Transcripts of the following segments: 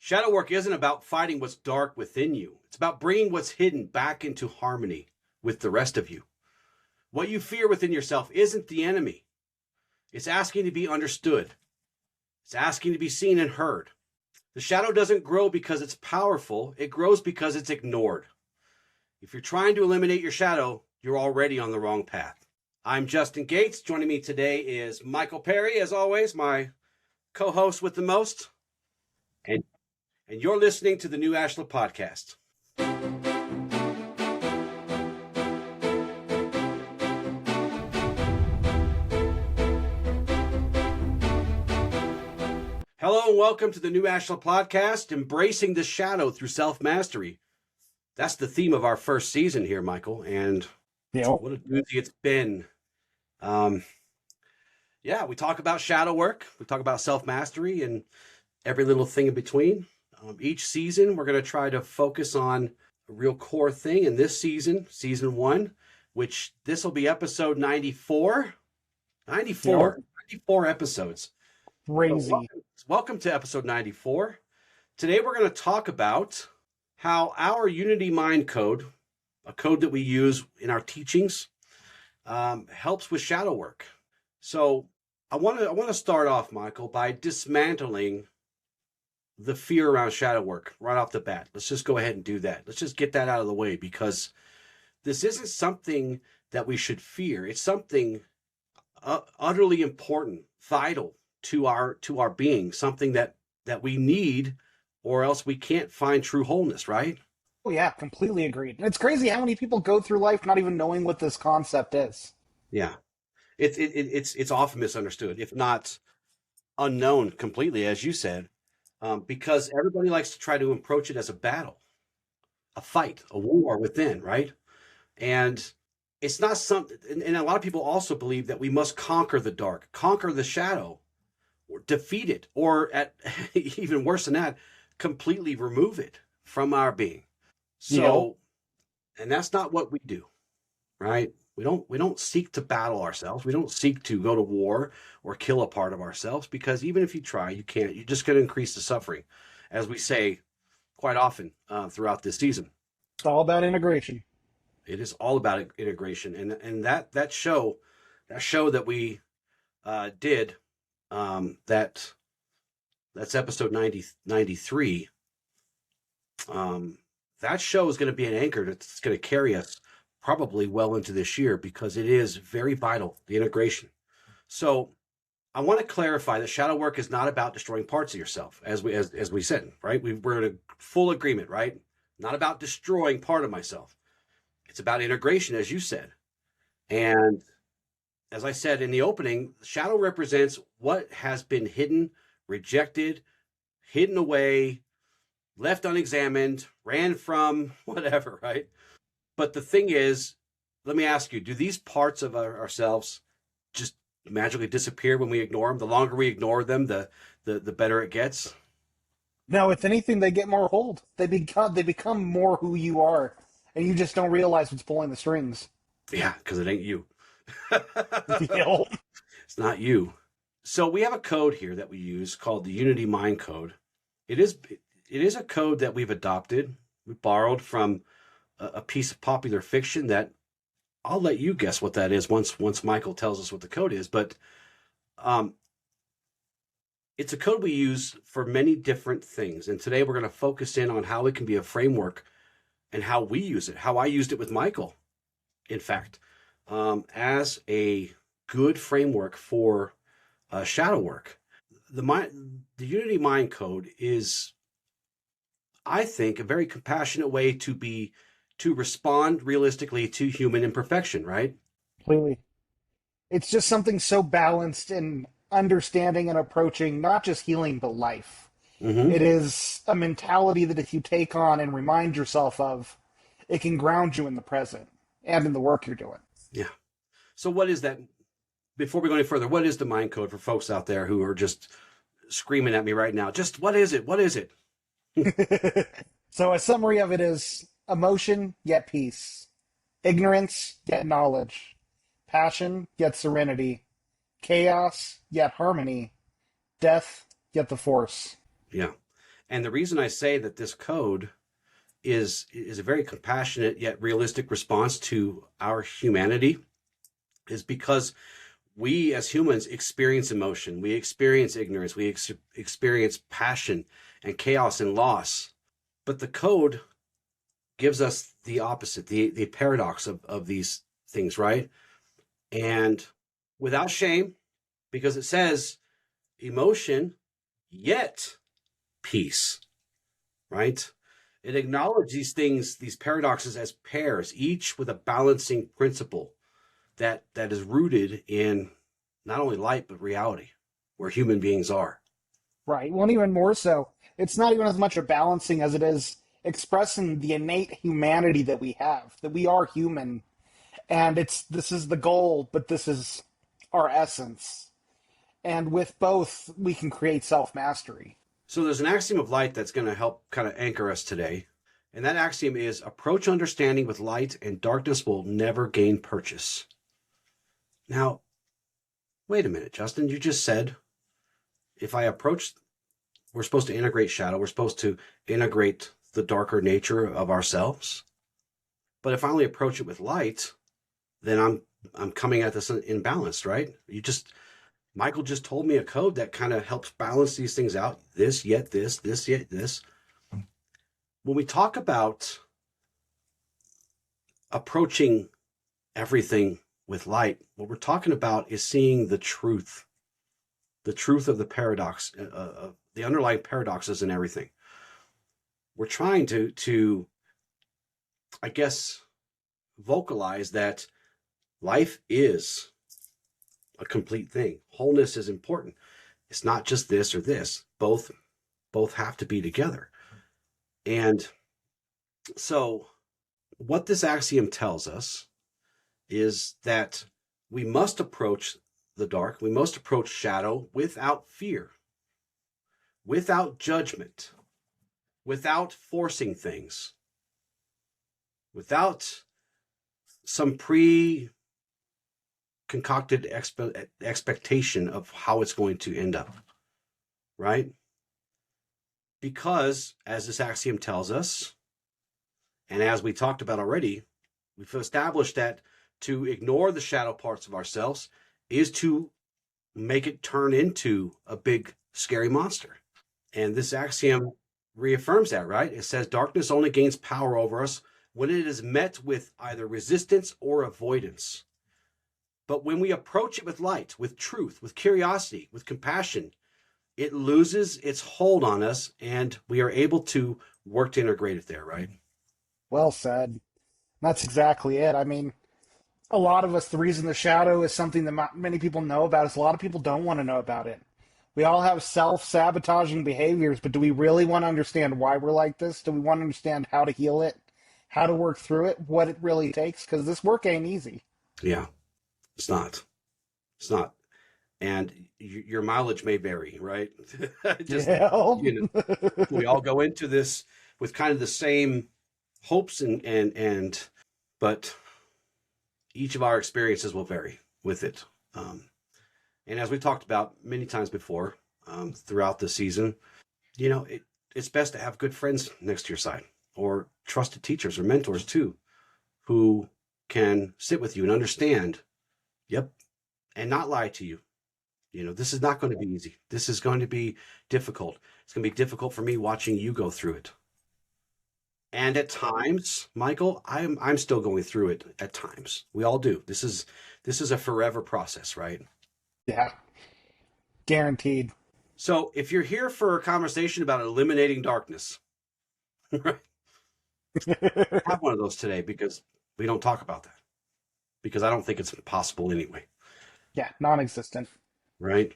Shadow work isn't about fighting what's dark within you. It's about bringing what's hidden back into harmony with the rest of you. What you fear within yourself isn't the enemy. It's asking to be understood. It's asking to be seen and heard. The shadow doesn't grow because it's powerful. It grows because it's ignored. If you're trying to eliminate your shadow, you're already on the wrong path. I'm Justin Gates. Joining me today is Michael Perry, as always, my co-host with the most. And you're listening to the new Ashla podcast. Hello and welcome to the new Ashla podcast, embracing the shadow through self-mastery. That's the theme of our first season here, Michael, and what a doozy it's been. We talk about shadow work, we talk about self-mastery, and every little thing in between. Each season, we're going to try to focus on a real core thing. In this season, season 1, which this will be episode 94. 94 episodes. Crazy. So welcome to episode 94. Today, we're going to talk about how our Unity Mind Code, a code that we use in our teachings, helps with shadow work. So I want to start off, Michael, by dismantling the fear around shadow work right off the bat. Let's just go ahead and do that. Let's just get that out of the way, because this isn't something that we should fear. It's something utterly important, vital to our being, something that we need, or else we can't find true wholeness, right? Oh yeah, completely agreed. And it's crazy how many people go through life not even knowing what this concept is. Yeah. It's often misunderstood, if not unknown completely, as you said, because everybody likes to try to approach it as a battle, a fight, a war within, right? And it's not something, and a lot of people also believe that we must conquer the dark, conquer the shadow, or defeat it, or at even worse than that, completely remove it from our being. So, and that's not what we do, right? We don't seek to battle ourselves. We don't seek to go to war or kill a part of ourselves, because even if you try, you can't. You're just going to increase the suffering, as we say quite often throughout this season. It's all about integration. It is all about integration, and that show that we did, that's episode 93. That show is going to be an anchor that's going to carry us probably well into this year, because it is very vital, the integration. So I want to clarify that shadow work is not about destroying parts of yourself, as we said, right? We're in a full agreement, right? Not about destroying part of myself. It's about integration, as you said. And as I said in the opening, shadow represents what has been hidden, rejected, hidden away, left unexamined, ran from, whatever, right? But the thing is, let me ask you, do these parts of ourselves just magically disappear when we ignore them? The longer we ignore them, the better it gets? No, if anything, they get more hold. They become more who you are, and you just don't realize what's pulling the strings. Yeah, because it ain't you. Yep. It's not you. So we have a code here that we use called the Unity Mind Code. It is a code that we've adopted. We borrowed from a piece of popular fiction that I'll let you guess what that is once Michael tells us what the code is. But it's a code we use for many different things. And today we're going to focus in on how it can be a framework and how we use it, how I used it with Michael, in fact, as a good framework for shadow work. The Unity Mind Code is, I think, a very compassionate way to respond realistically to human imperfection, right? Completely. It's just something so balanced in understanding and approaching not just healing, but life. Mm-hmm. It is a mentality that if you take on and remind yourself of, it can ground you in the present and in the work you're doing. Yeah. So what is that? Before we go any further, what is the mind code for folks out there who are just screaming at me right now? Just what is it? What is it? So a summary of it is emotion, yet peace. Ignorance, yet knowledge. Passion, yet serenity. Chaos, yet harmony. Death, yet the force. Yeah. And the reason I say that this code is a very compassionate yet realistic response to our humanity is because we as humans experience emotion, we experience ignorance, we experience passion and chaos and loss. But the code gives us the opposite, the paradox of these things, right? And without shame, because it says emotion, yet peace, right? It acknowledges these things, these paradoxes as pairs, each with a balancing principle that is rooted in not only light, but reality, where human beings are. Right. Well, even more so, it's not even as much a balancing as it is expressing the innate humanity that we have, that we are human. And this is the goal, but this is our essence. And with both, we can create self mastery. So there's an axiom of light that's going to help kind of anchor us today. And that axiom is approach understanding with light and darkness will never gain purchase. Now, wait a minute, Justin, you just said if I approach, we're supposed to integrate shadow, we're supposed to integrate the darker nature of ourselves. But if I only approach it with light, then I'm coming at this imbalanced, right? Michael just told me a code that kind of helps balance these things out. This, yet this, this, yet this. When we talk about approaching everything with light, what we're talking about is seeing the truth of the paradox, the underlying paradoxes in everything. We're trying to, I guess, vocalize that life is a complete thing. Wholeness is important. It's not just this or this. Both have to be together. And so what this axiom tells us is that we must approach the dark, we must approach shadow without fear, without judgment, without forcing things, without some concocted expectation of how it's going to end up, right? Because, as this axiom tells us, and as we talked about already, we've established that to ignore the shadow parts of ourselves is to make it turn into a big, scary monster. And this axiom reaffirms that, right? It says darkness only gains power over us when it is met with either resistance or avoidance. But when we approach it with light, with truth, with curiosity, with compassion, it loses its hold on us and we are able to work to integrate it there, right? Well said. That's exactly it. I mean, a lot of us, the reason the shadow is something that many people know about is a lot of people don't want to know about it. We all have self-sabotaging behaviors, but do we really want to understand why we're like this? Do we want to understand how to heal it, how to work through it, what it really takes? Because this work ain't easy. Yeah, it's not. It's not. And your mileage may vary, right? Just, Yeah. we all go into this with kind of the same hopes but each of our experiences will vary with it. And as we talked about many times before, throughout the season, it's best to have good friends next to your side or trusted teachers or mentors too, who can sit with you and understand, yep, and not lie to you. This is not going to be easy. This is going to be difficult. It's going to be difficult for me watching you go through it. And at times, Michael, I'm still going through it at times. We all do. This is a forever process, right? Yeah. Guaranteed. So if you're here for a conversation about eliminating darkness, right? Have one of those today because we don't talk about that. Because I don't think it's possible anyway. Yeah, non-existent. Right?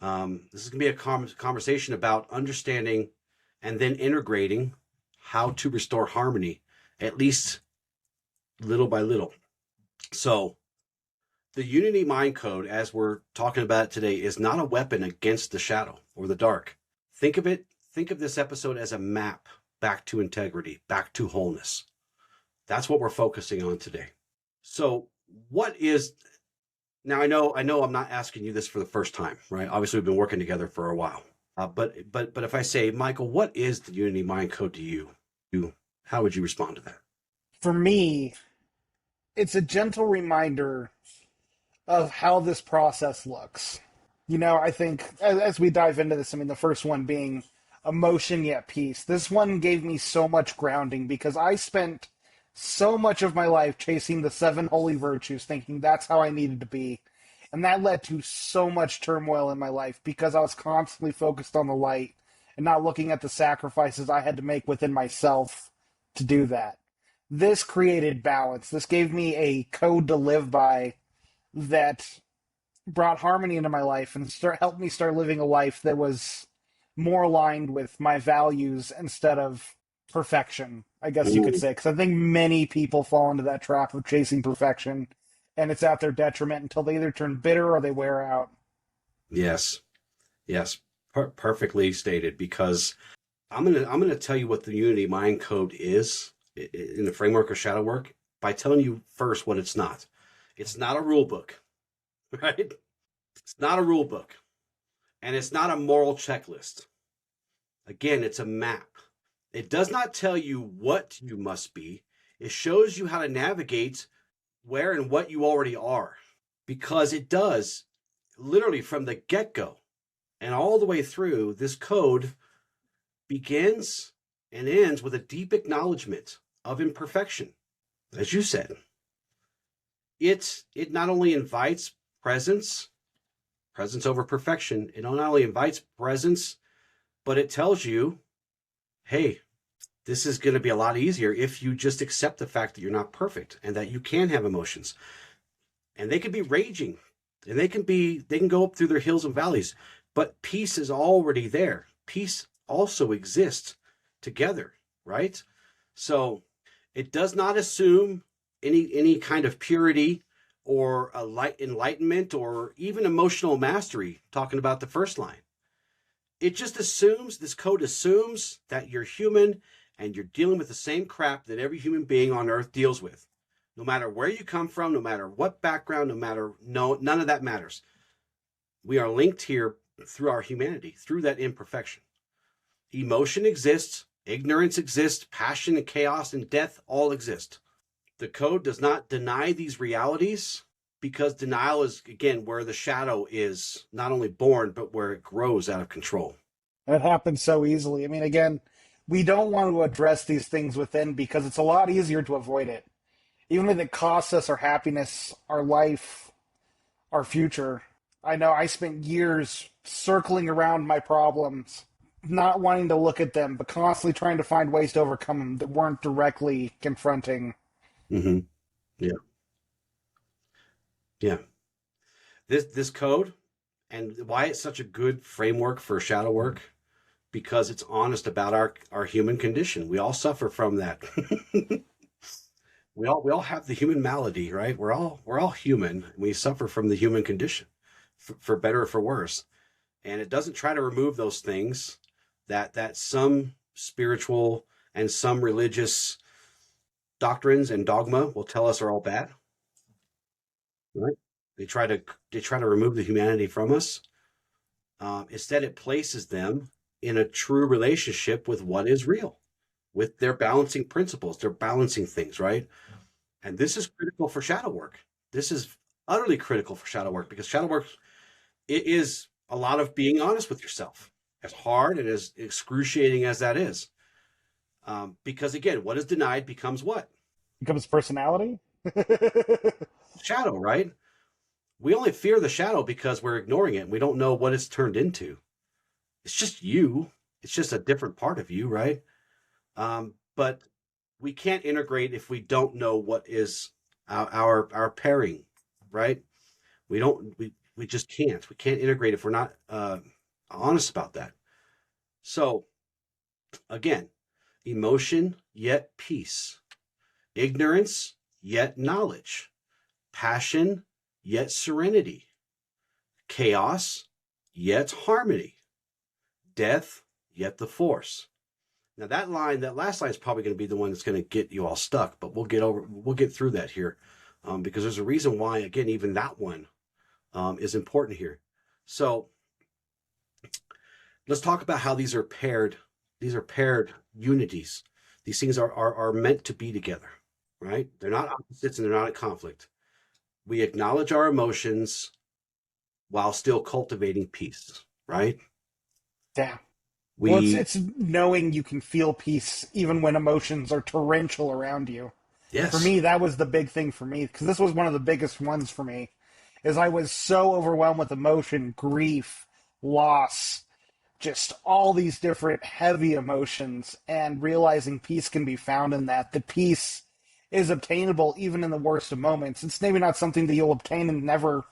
This is going to be a conversation about understanding and then integrating how to restore harmony, at least little by little. So the Unity Mind Code, as we're talking about it today, is not a weapon against the shadow or the dark. Think of this episode as a map back to integrity, back to wholeness. That's what we're focusing on today. So now I know I'm not asking you this for the first time, right? Obviously we've been working together for a while. But if I say, Michael, what is the Unity Mind Code to you? You how would you respond to that? For me, it's a gentle reminder of how this process looks. I think as we dive into this, I mean, the first one being emotion yet peace. This one gave me so much grounding because I spent so much of my life chasing the seven holy virtues, thinking that's how I needed to be. And that led to so much turmoil in my life because I was constantly focused on the light and not looking at the sacrifices I had to make within myself to do that. This created balance. This gave me a code to live by that brought harmony into my life and helped me start living a life that was more aligned with my values instead of perfection, I guess you could Ooh, say. Because I think many people fall into that trap of chasing perfection, and it's at their detriment until they either turn bitter or they wear out. yes, yes, perfectly stated. Because I'm gonna tell you what the Unity Mind Code is in the framework of shadow work by telling you first what it's not. It's not a rule book, right? It's not a rule book, and it's not a moral checklist. Again, it's a map. It does not tell you what you must be. It shows you how to navigate where and what you already are, because it does literally from the get go and all the way through. This code begins and ends with a deep acknowledgement of imperfection. As you said, it not only invites presence over perfection. It not only invites presence, but it tells you, hey, this is going to be a lot easier if you just accept the fact that you're not perfect and that you can have emotions, and they can be raging, and they can go up through their hills and valleys, but peace is already there. Peace also exists together, right? So it does not assume any kind of purity or a light enlightenment or even emotional mastery, talking about the first line. It just assumes, this code assumes that you're human and you're dealing with the same crap that every human being on earth deals with. No matter where you come from, no matter what background, none of that matters. We are linked here through our humanity, through that imperfection. Emotion exists, ignorance exists, passion and chaos and death all exist. The code does not deny these realities, because denial is, again, where the shadow is not only born, but where it grows out of control. And it happens so easily. I mean, again, we don't want to address these things within because it's a lot easier to avoid it. Even if it costs us our happiness, our life, our future. I know I spent years circling around my problems, not wanting to look at them, but constantly trying to find ways to overcome them that weren't directly confronting. Mm-hmm. Yeah. Yeah. This code, and why it's such a good framework for shadow work, because it's honest about our human condition. We all suffer from that. We all have the human malady, right? We're all human. We suffer from the human condition, for better or for worse. And it doesn't try to remove those things that some spiritual and some religious doctrines and dogma will tell us are all bad, right? They try to they try to remove the humanity from us. Instead, it places them in a true relationship with what is real, with their balancing principles, their balancing things, right? And this is critical for shadow work. This is utterly critical for shadow work, because shadow work, it is a lot of being honest with yourself, as hard and as excruciating as that is. Because again, what is denied becomes what? Becomes personality? Shadow, right? We only fear the shadow because we're ignoring it and we don't know what it's turned into. It's just you. It's just a different part of you, right? But we can't integrate if we don't know what is our pairing, right? We just can't. We can't integrate if we're not honest about that. So again, emotion yet peace, ignorance yet knowledge, passion yet serenity, chaos yet harmony, death yet the force. Now that last line is probably going to be the one that's going to get you all stuck, but we'll get through that here, because there's a reason why, again, even that one is important here. So let's talk about how these are paired. These are paired unities. These things are meant to be together, right? They're not opposites and they're not in conflict. We acknowledge our emotions while still cultivating peace, right? Yeah. Well, We, it's knowing you can feel peace even when emotions are torrential around you. For yes, me, that was the big thing for me because this was one of the biggest ones for me. Is I was so overwhelmed with emotion, grief, loss, just all these different heavy emotions, and realizing peace can be found in that. The peace is obtainable even in the worst of moments. It's maybe not something that you'll obtain and never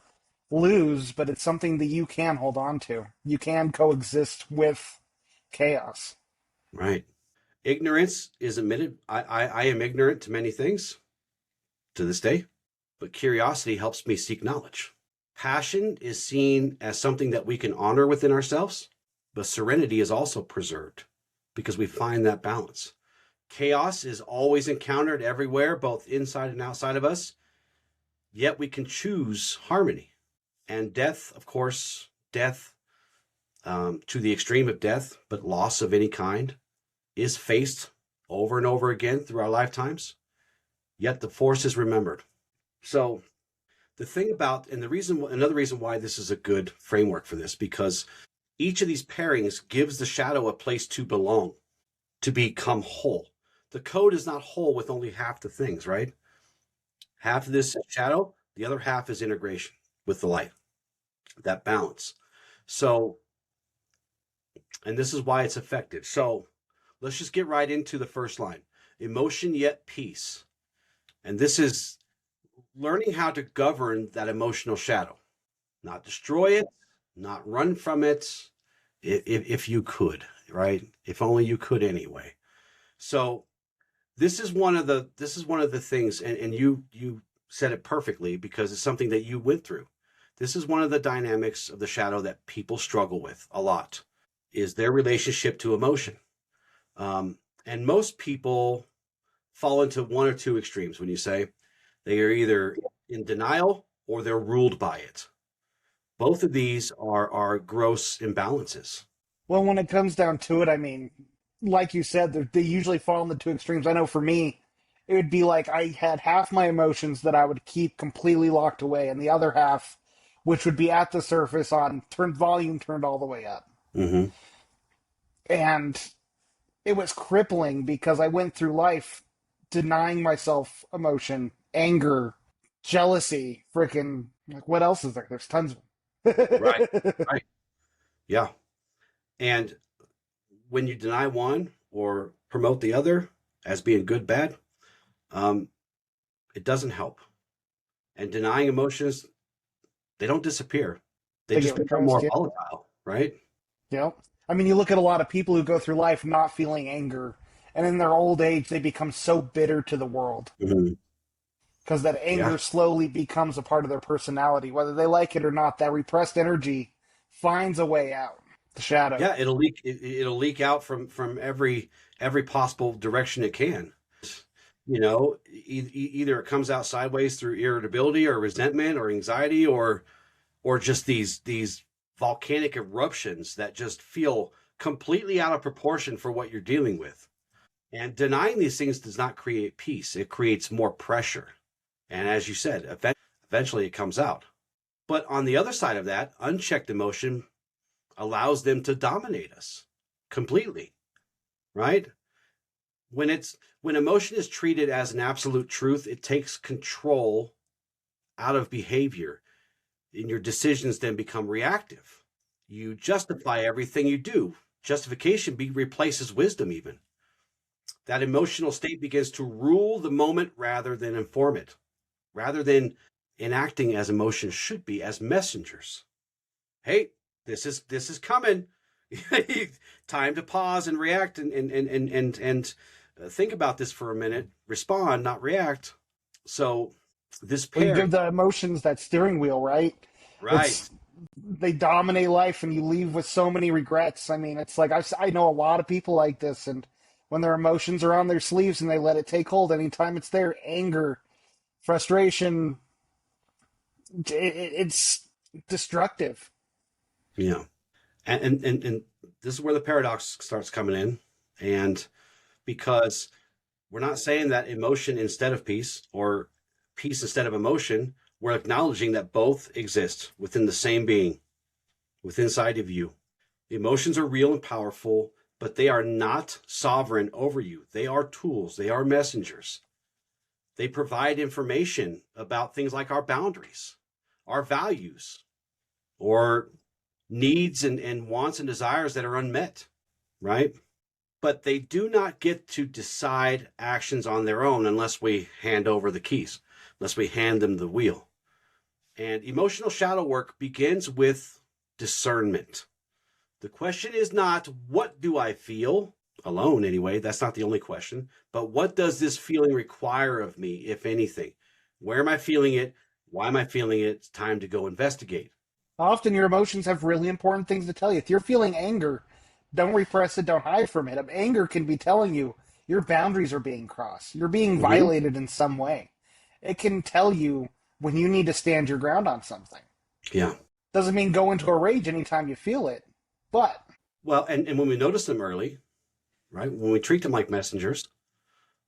lose, but it's something that you can hold on to. You can coexist with chaos. right. Ignorance is admitted. I am ignorant to many things to this day, but curiosity helps me seek knowledge. Passion is seen as something that we can honor within ourselves, but serenity is also preserved because we find that balance. Chaos is always encountered everywhere, both inside and outside of us, yet we can choose harmony. And death, of course, death to the extreme of death, but loss of any kind is faced over and over again through our lifetimes, yet the force is remembered. So the thing about, and the reason, another reason why this is a good framework for this, because each of these pairings gives the shadow a place to belong, to become whole. The code is not whole with only half the things, right? Half of this is shadow, the other half is integration with the light, that balance. So, and this is why it's effective. So let's just get right into the first line: emotion yet peace. And this is learning how to govern that emotional shadow, not destroy it, not run from it, if you could, right? If only you could anyway. So this is one of the things, and you said it perfectly because it's something that you went through. This is one of the dynamics of the shadow that people struggle with a lot, is their relationship to emotion. And most people fall into one or two extremes when you say they are either in denial or they're ruled by it. Both of these are gross imbalances. Well, when it comes down to it, I mean, like you said, they usually fall in the two extremes. I know for me, it would be like I had half my emotions that I would keep completely locked away, and the other half, which would be at the surface on turned volume turned all the way up. Mm-hmm. And it was crippling because I went through life denying myself emotion, anger, jealousy, freaking like what else is there? There's tons of Right. them. Right. Yeah. And when you deny one or promote the other as being good, bad, um, it doesn't help. And denying emotions, they don't disappear. They They just get become repressed, more yeah. volatile, right? You know, I mean, you look at a lot of people who go through life not feeling anger, and in their old age, they become so bitter to the world Mm-hmm. because that Yeah. anger slowly becomes a part of their personality. Whether they like it or not, that repressed energy finds a way out. The shadow. Yeah. It'll leak. It'll leak out from every possible direction it can. Either it comes out sideways through irritability or resentment or anxiety or just these volcanic eruptions that just feel completely out of proportion for what you're dealing with. And denying these things does not create peace. It creates more pressure. And as you said, eventually it comes out. But on the other side of that, unchecked emotion allows them to dominate us completely, right? When emotion is treated as an absolute truth, it takes control out of behavior, and your decisions then become reactive. You justify everything you do. Justification replaces wisdom, even. That emotional state begins to rule the moment rather than inform it, rather than enacting as emotions should be, as messengers. Hey, this is coming. Time to pause and react and think about this for a minute. Respond, not react. So this Well, you pair, give the emotions that steering wheel, right? right? It's they dominate life, and you leave with so many regrets. I mean, it's like I know a lot of people like this, and when their emotions are on their sleeves and they let it take hold, anytime it's there, anger, frustration, it's destructive. Yeah. And this is where the paradox starts coming in. And because we're not saying that emotion instead of peace or peace instead of emotion, we're acknowledging that both exist within the same being, within inside of you. The emotions are real and powerful, but they are not sovereign over you. They are tools, they are messengers. They provide information about things like our boundaries, our values, or needs and wants and desires that are unmet, right? But they do not get to decide actions on their own unless we hand over the keys, unless we hand them the wheel. And emotional shadow work begins with discernment. The question is not, what do I feel? Alone, anyway. That's not the only question. But what does this feeling require of me, if anything? Where am I feeling it? Why am I feeling it? It's time to go investigate. Often your emotions have really important things to tell you. If you're feeling anger, don't repress it, don't hide from it. Anger can be telling you your boundaries are being crossed, you're being Mm-hmm. violated in some way. It can tell you when you need to stand your ground on something. Yeah. Doesn't mean go into a rage anytime you feel it, but Well, and when we notice them early, right, when we treat them like messengers,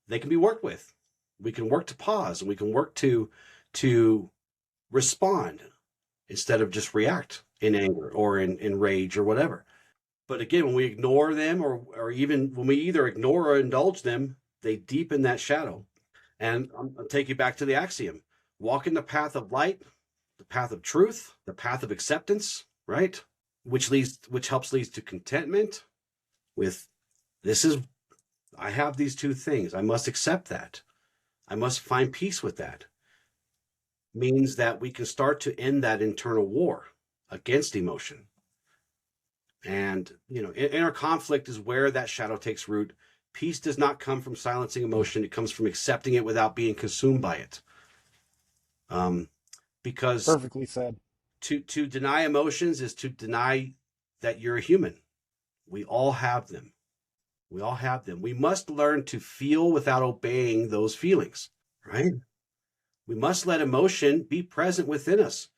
they can be worked with. We can work to pause and we can work to respond instead of just react in anger or in rage or whatever. But again, when we ignore them or even when we either ignore or indulge them, they deepen that shadow. And I'll take you back to the axiom: walk in the path of light, the path of truth, the path of acceptance, right? Which helps leads to contentment with this is I have these two things. I must accept that. I must find peace with that. Means that we can start to end that internal war against emotion. And, inner conflict is where that shadow takes root. Peace does not come from silencing emotion. It comes from accepting it without being consumed by it. Um, because perfectly said. to deny emotions is to deny that you're a human. We all have them. We all have them. We must learn to feel without obeying those feelings, right? We must let emotion be present within us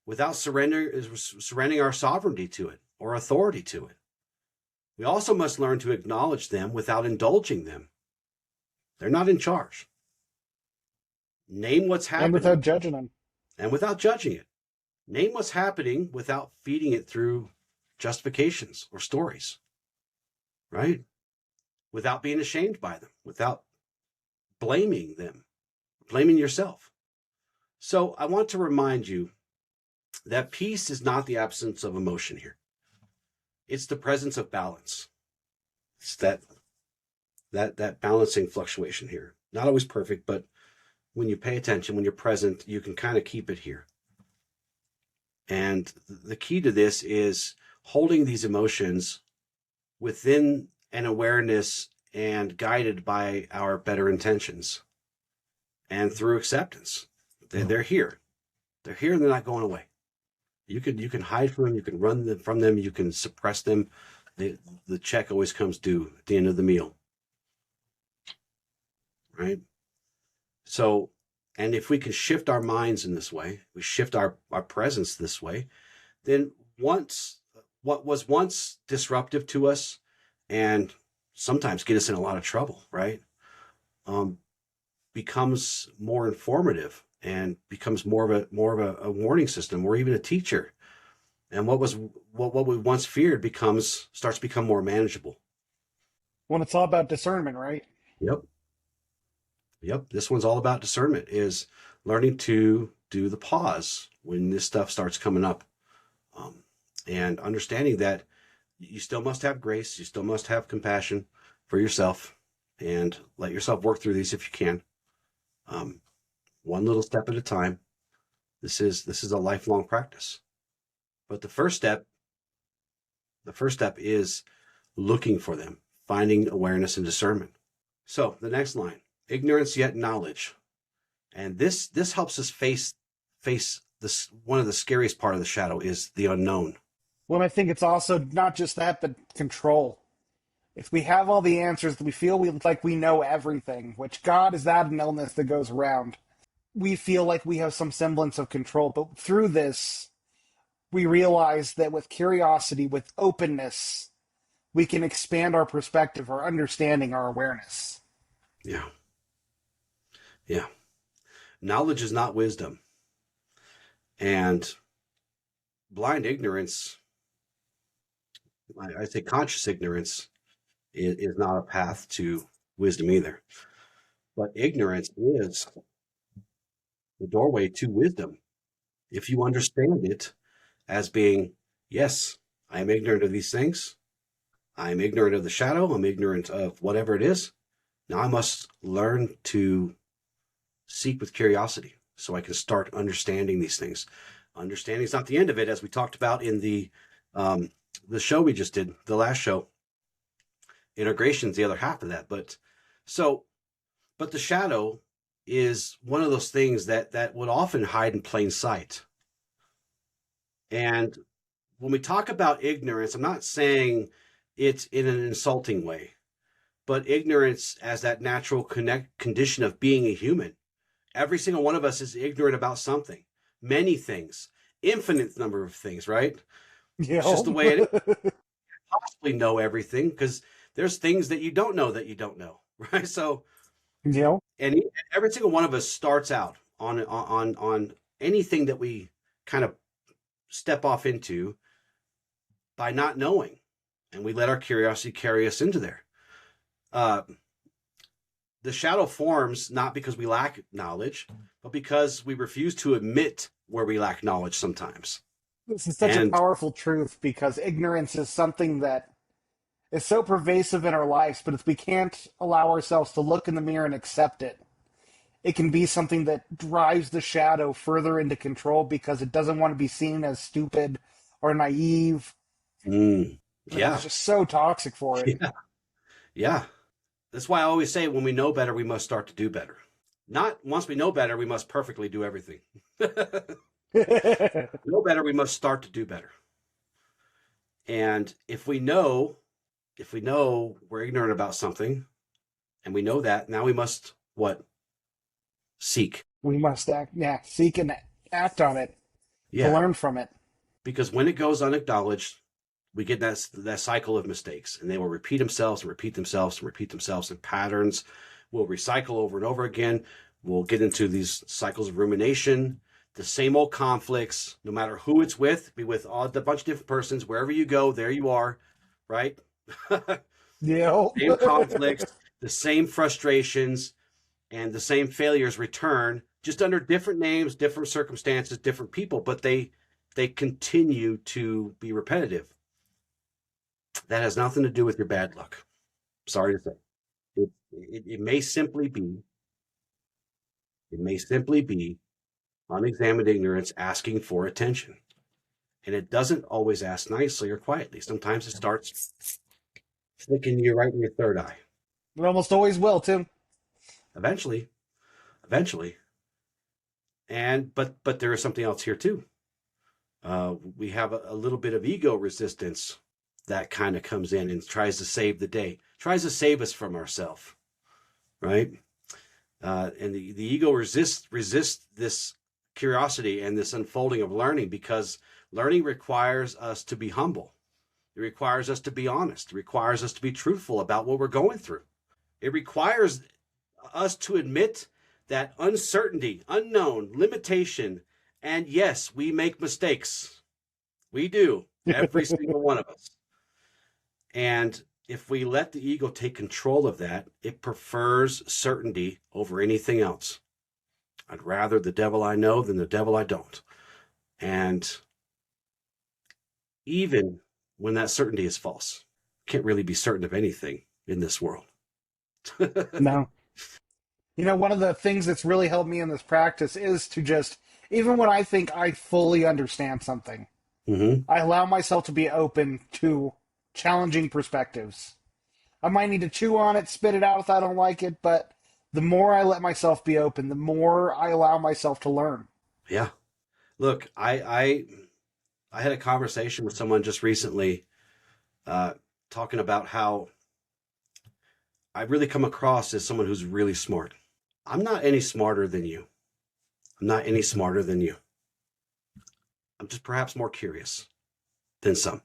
without surrendering our sovereignty to it or authority to it. We also must learn to acknowledge them without indulging them. They're not in charge. Name what's And without happening judging them. and without judging it. Name what's happening without feeding it through justifications or stories, right? Without being ashamed by them, without blaming them, blaming yourself. So I want to remind you that peace is not the absence of emotion here. It's the presence of balance. It's that balancing fluctuation here. Not always perfect, but when you pay attention, when you're present, you can kind of keep it here. And the key to this is holding these emotions within an awareness and guided by our better intentions and through acceptance. They're here. They're here and they're not going away. You can hide from them, you can run from them, you can suppress them. The check always comes due at the end of the meal, right? So, and if we can shift our minds in this way, we shift our presence this way, then what was once disruptive to us and sometimes get us in a lot of trouble, right? Um, becomes more informative and becomes more of a warning system or even a teacher. And what we once feared starts to become more manageable. When it's all about discernment, right? Yep. Yep. This one's all about discernment, is learning to do the pause when this stuff starts coming up. And understanding that you still must have grace, you still must have compassion for yourself, and let yourself work through these if you can. One little step at a time. This is a lifelong practice. But the first step is looking for them, finding awareness and discernment. So the next line: ignorance yet knowledge. And this helps us face this. One of the scariest part of the shadow is the unknown. Well, I think it's also not just that, but control. If we have all the answers, we feel like we know everything, which God is that an illness that goes around. We feel like we have some semblance of control, but through this, we realize that with curiosity, with openness, we can expand our perspective, our understanding, our awareness. Yeah. Yeah. Knowledge is not wisdom. And blind ignorance, I say conscious ignorance, is not a path to wisdom either. But ignorance is the doorway to wisdom. If you understand it as being, yes, I am ignorant of these things. I am ignorant of the shadow. I'm ignorant of whatever it is. Now I must learn to seek with curiosity so I can start understanding these things. Understanding is not the end of it, as we talked about in the show we just did, the last show. Integration is the other half of that. But the shadow is one of those things that would often hide in plain sight. And when we talk about ignorance, I'm not saying it in an insulting way, but ignorance as that natural condition of being a human. Every single one of us is ignorant about something, many things, infinite number of things, right? You It's just the know? way it is. Possibly know everything because there's things that you don't know, right? So, You know? and every single one of us starts out on anything that we kind of step off into by not knowing, and we let our curiosity carry us into there. Uh, the shadow forms not because we lack knowledge, but because we refuse to admit where we lack knowledge sometimes. This is such a And powerful truth because ignorance is something that is so pervasive in our lives, but if we can't allow ourselves to look in the mirror and accept it, it can be something that drives the shadow further into control because it doesn't want to be seen as stupid or naive. And it's yeah, just so toxic for it. yeah, yeah. That's why I always say when we know better, we must start to do better. Not once we know better, we must perfectly do everything. Know better, we must start to do better. And if we know we're ignorant about something, and we know that, now we must what? Seek. We must act, yeah, seek and act on it to Yeah. learn from it. Because when it goes unacknowledged, we get that cycle of mistakes, and they will repeat themselves and repeat themselves and repeat themselves, and patterns will recycle over and over again. We'll get into these cycles of rumination, the same old conflicts, no matter who it's with, be with a bunch of different persons, wherever you go, there you are, right? You know? Same conflicts, the same frustrations, and the same failures return, just under different names, different circumstances, different people, but they continue to be repetitive. That has nothing to do with your bad luck. Sorry to say. It may simply be, unexamined ignorance asking for attention. And it doesn't always ask nicely or quietly. Sometimes it starts flicking you right in your third eye. It almost always will, too. Eventually, eventually. But there is something else here too. We have a little bit of ego resistance that kind of comes in and tries to save the day, tries to save us from ourselves, right? And the ego resists this curiosity and this unfolding of learning because learning requires us to be humble. It requires us to be honest. It requires us to be truthful about what we're going through. It requires us to admit that uncertainty, unknown, limitation, and yes, we make mistakes. We do, every single one of us. And if we let the ego take control of that, it prefers certainty over anything else. I'd rather the devil I know than the devil I don't. And even when that certainty is false, can't really be certain of anything in this world. No. You know, one of the things that's really helped me in this practice is to just, even when I think I fully understand something, Mm-hmm. I allow myself to be open to challenging perspectives. I might need to chew on it, spit it out if I don't like it, but the more I let myself be open, the more I allow myself to learn. Yeah. Look, I had a conversation with someone just recently, uh, talking about how I really come across as someone who's really smart. I'm not any smarter than you. I'm not any smarter than you. I'm just perhaps more curious than some,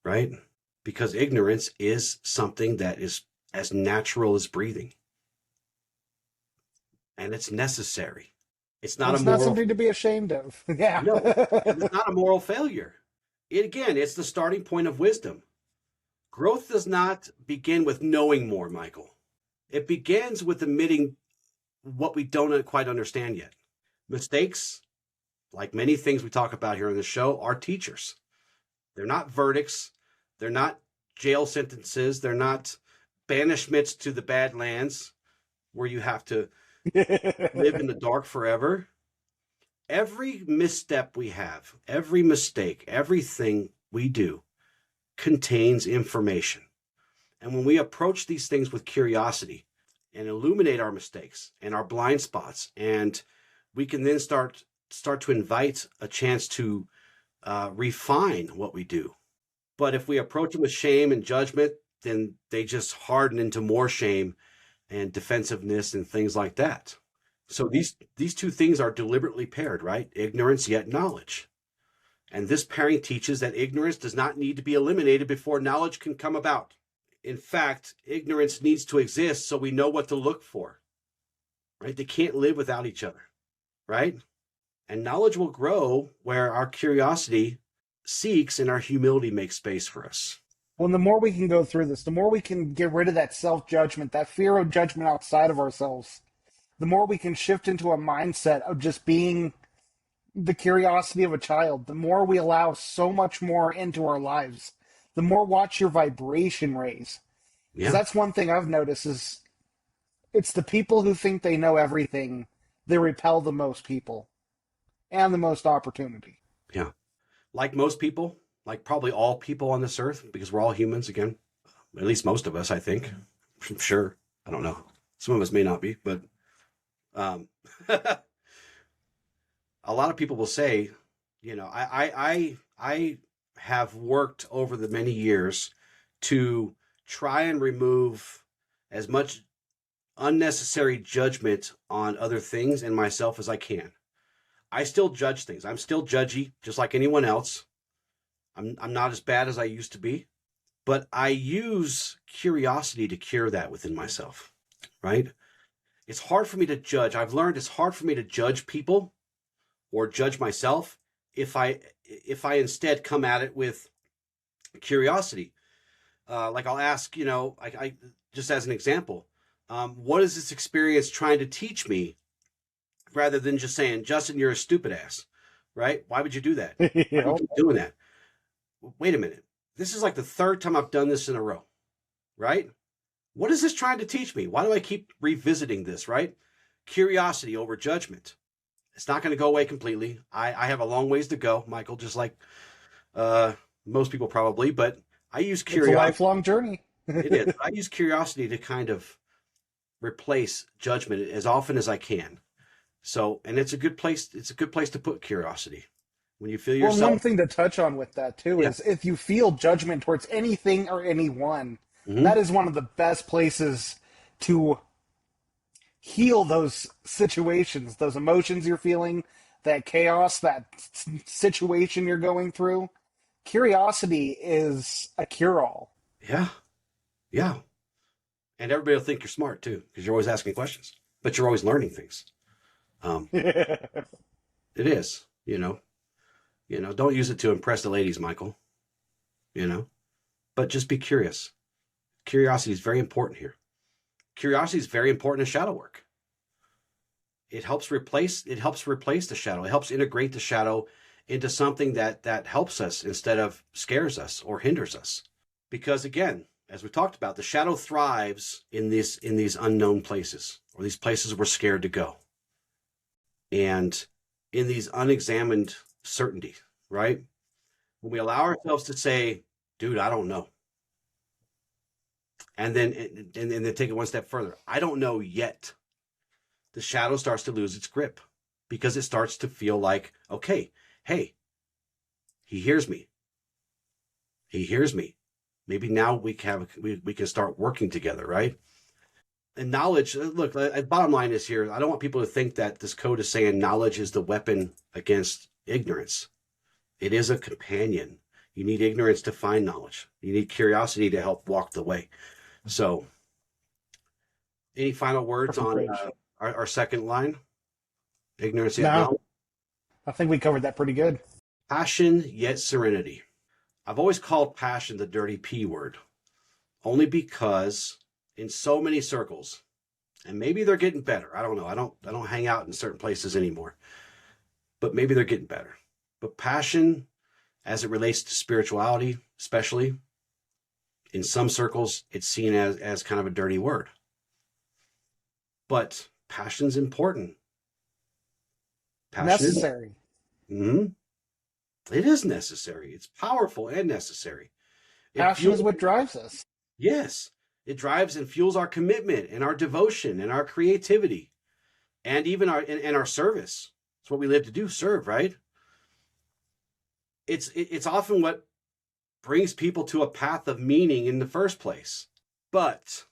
right? Because ignorance is something that is as natural as breathing, and it's necessary. It's And not a it's not moral, something to be ashamed of. Yeah. no, and it's not a moral failure. Again, it's the starting point of wisdom. Growth does not begin with knowing more, Michael. It begins with admitting what we don't quite understand yet. Mistakes, like many things we talk about here on the show, are teachers. They're not verdicts. They're not jail sentences. They're not banishments to the Badlands where you have to live in the dark forever. Every misstep we have, every mistake, everything we do contains information. And when we approach these things with curiosity and illuminate our mistakes and our blind spots, and we can then start to invite a chance to refine what we do. But if we approach them with shame and judgment, then they just harden into more shame and defensiveness and things like that. So these two things are deliberately paired, right? Ignorance yet knowledge. And this pairing teaches that ignorance does not need to be eliminated before knowledge can come about. In fact, ignorance needs to exist so we know what to look for, right? They can't live without each other, right? And knowledge will grow where our curiosity seeks and our humility makes space for us. Well, the more we can go through this, the more we can get rid of that self-judgment, that fear of judgment outside of ourselves, the more we can shift into a mindset of just being the curiosity of a child, the more we allow so much more into our lives, the more watch your vibration raise. Because Yeah. that's one thing I've noticed is it's the people who think they know everything that repel the most people and the most opportunity. Yeah. Like most people, like probably all people on this earth, because we're all humans again, at least most of us, I think. I'm sure. I don't know. Some of us may not be, but um, a lot of people will say, I have worked over the many years to try and remove as much unnecessary judgment on other things and myself as I can. I still judge things. I'm still judgy, just like anyone else. I'm not as bad as I used to be, but I use curiosity to cure that within myself, right? It's hard for me to judge. I've learned it's hard for me to judge people or judge myself if I instead come at it with curiosity. Like I'll ask, I just as an example, what is this experience trying to teach me, rather than just saying, Justin, you're a stupid ass, right? Why would you do that? Why do you keep doing that? Wait a minute. This is like the third time I've done this in a row, right? What is this trying to teach me? Why do I keep revisiting this, right? Curiosity over judgment. It's not going to go away completely. I have a long ways to go, Michael, just like most people probably, but I use It's a curiosity. lifelong journey. It is. I use curiosity to kind of replace judgment as often as I can. So, and it's a good place. It's a good place to put curiosity. When you feel Well, yourself. one thing to touch on with that too Yeah. is if you feel judgment towards anything or anyone, Mm-hmm. that is one of the best places to heal those situations, those emotions you're feeling, that chaos, that situation you're going through. Curiosity is a cure-all. Yeah. Yeah. And everybody will think you're smart too, because you're always asking questions, but you're always learning things. It is, don't use it to impress the ladies, Michael, but just be curious. Curiosity is very important here. Curiosity is very important in shadow work. It helps replace the shadow. It helps integrate the shadow into something that helps us instead of scares us or hinders us. Because again, as we talked about, the shadow thrives in these unknown places, or these places we're scared to go. And in these unexamined certainty, right? When we allow ourselves to say, dude, I don't know. And then take it one step further. I don't know yet. The shadow starts to lose its grip because it starts to feel like, okay, hey, he hears me. He hears me. Maybe now we can start working together, right? And knowledge, look, bottom line is here, I don't want people to think that this code is saying knowledge is the weapon against ignorance. It is a companion. You need ignorance to find knowledge. You need curiosity to help walk the way. So, any final words Perfect on bridge. our second line? Ignorance yet No, knowledge. I think we covered that pretty good. Passion yet serenity. I've always called passion the dirty P word, only because in so many circles, and maybe they're getting better. I don't know. I don't hang out in certain places anymore, but maybe they're getting better. But passion, as it relates to spirituality, especially in some circles, it's seen as kind of a dirty word. But passion's important. Passion is. Necessary. Mhm. It is necessary. It's powerful and necessary. It Passion is fuels, what drives us. yes, it drives and fuels our commitment and our devotion and our creativity and even and our service. It's what we live to do, serve, right? It's often what brings people to a path of meaning in the first place. But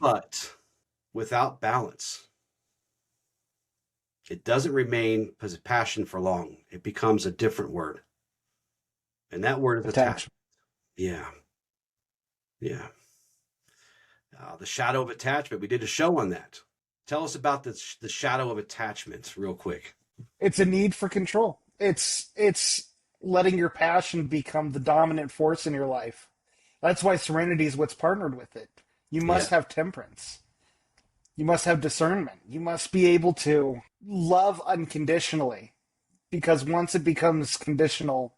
but without balance, it doesn't remain passion for long. It becomes a different word. And that word is attachment. Attachment. Yeah. Yeah. The shadow of attachment. We did a show on that. Tell us about the shadow of attachment real quick. It's a need for control. It's letting your passion become the dominant force in your life. That's why serenity is what's partnered with it. You Yeah. must have temperance. You must have discernment. You must be able to love unconditionally, because once it becomes conditional,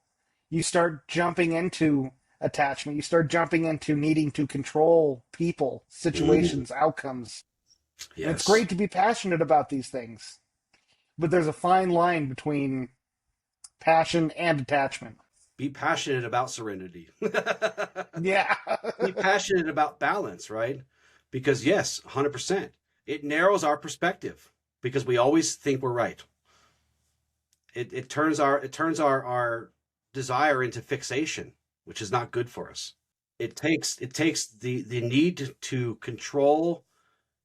you start jumping into attachment. You start jumping into needing to control people, Mm, situations, outcomes. And it's yes. great to be passionate about these things, but there's a fine line between passion and attachment. Be passionate about serenity. Yeah. Be passionate about balance, right? Because yes, 100%. It narrows our perspective because we always think we're right. It turns our desire into fixation, which is not good for us. It takes the need to control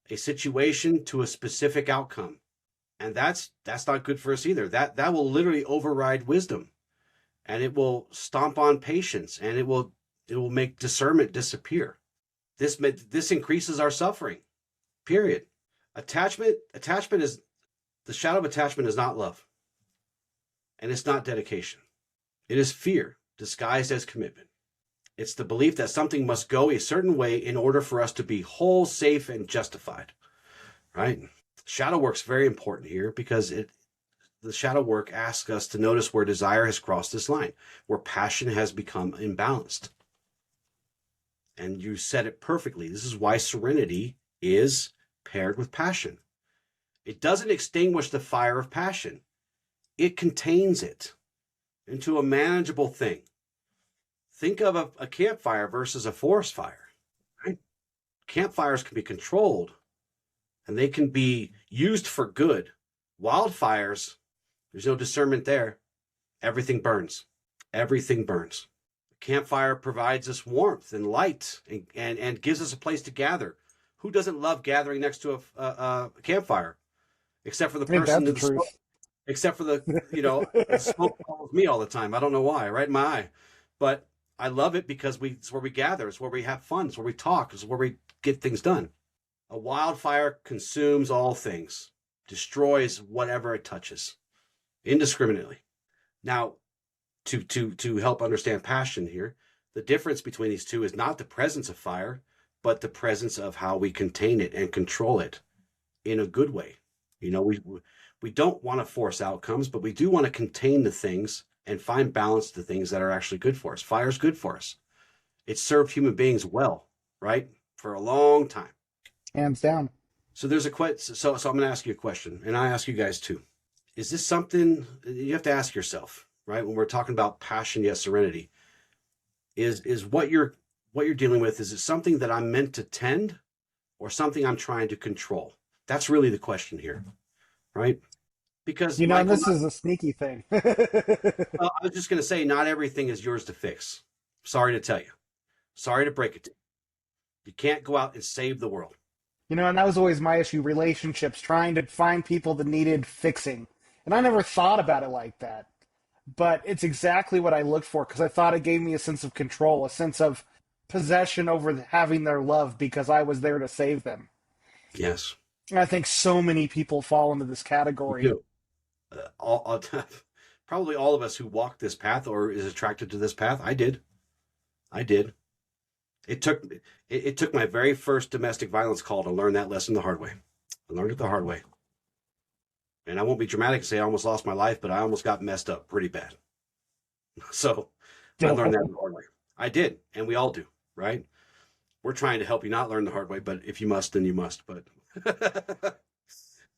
a situation to a specific outcome. And that's not good for us either. That will literally override wisdom, and it will stomp on patience, and it will make discernment disappear. This increases our suffering. Period. Attachment is the shadow of attachment is not love, and it's not dedication. It is fear disguised as commitment. It's the belief that something must go a certain way in order for us to be whole, safe, and justified. Right? Shadow work's very important here because the shadow work asks us to notice where desire has crossed this line, where passion has become imbalanced. And you said it perfectly. This is why serenity is paired with passion. It doesn't extinguish the fire of passion, it contains it into a manageable thing. Think of a campfire versus a forest fire. Right? Campfires can be controlled and they can be used for good. Wildfires, there's no discernment there. Everything burns. Everything burns. A campfire provides us warmth and light and gives us a place to gather. Who doesn't love gathering next to a campfire? Except for the Ain't person that the in the smoke. truth? Except for the smoke follows me all the time. I don't know why, right in my eye. But I love it because it's where we gather. It's where we have fun. It's where we talk. It's where we get things done. A wildfire consumes all things, destroys whatever it touches indiscriminately. Now, to help understand passion here, the difference between these two is not the presence of fire, but the presence of how we contain it and control it in a good way. We don't want to force outcomes, but we do want to contain the things and find balance to things that are actually good for us. Fire's good for us. It served human beings well, right? For a long time. Hands down. So there's a question. So I'm going to ask you a question, and I ask you guys too. Is this something you have to ask yourself, right? When we're talking about passion yet serenity, is what you're dealing with, is it something that I'm meant to tend or something I'm trying to control? That's really the question here, right? Because Michael, This is a sneaky thing. I was just going to say, not everything is yours to fix. Sorry to tell you. Sorry to break it to you. You can't go out and save the world. And that was always my issue, relationships, trying to find people that needed fixing. And I never thought about it like that. But it's exactly what I looked for because I thought it gave me a sense of control, a sense of possession over having their love because I was there to save them. Yes, And I think so many people fall into this we category. do. Probably all of us who walk this path or is attracted to this path. I did. I did. It took it took my very first domestic violence call to learn that lesson the hard way. I learned it the hard way. And I won't be dramatic and say I almost lost my life, but I almost got messed up pretty bad. So I learned that the hard way. I did, and we all do, right? We're trying to help you not learn the hard way, but if you must, then you must. But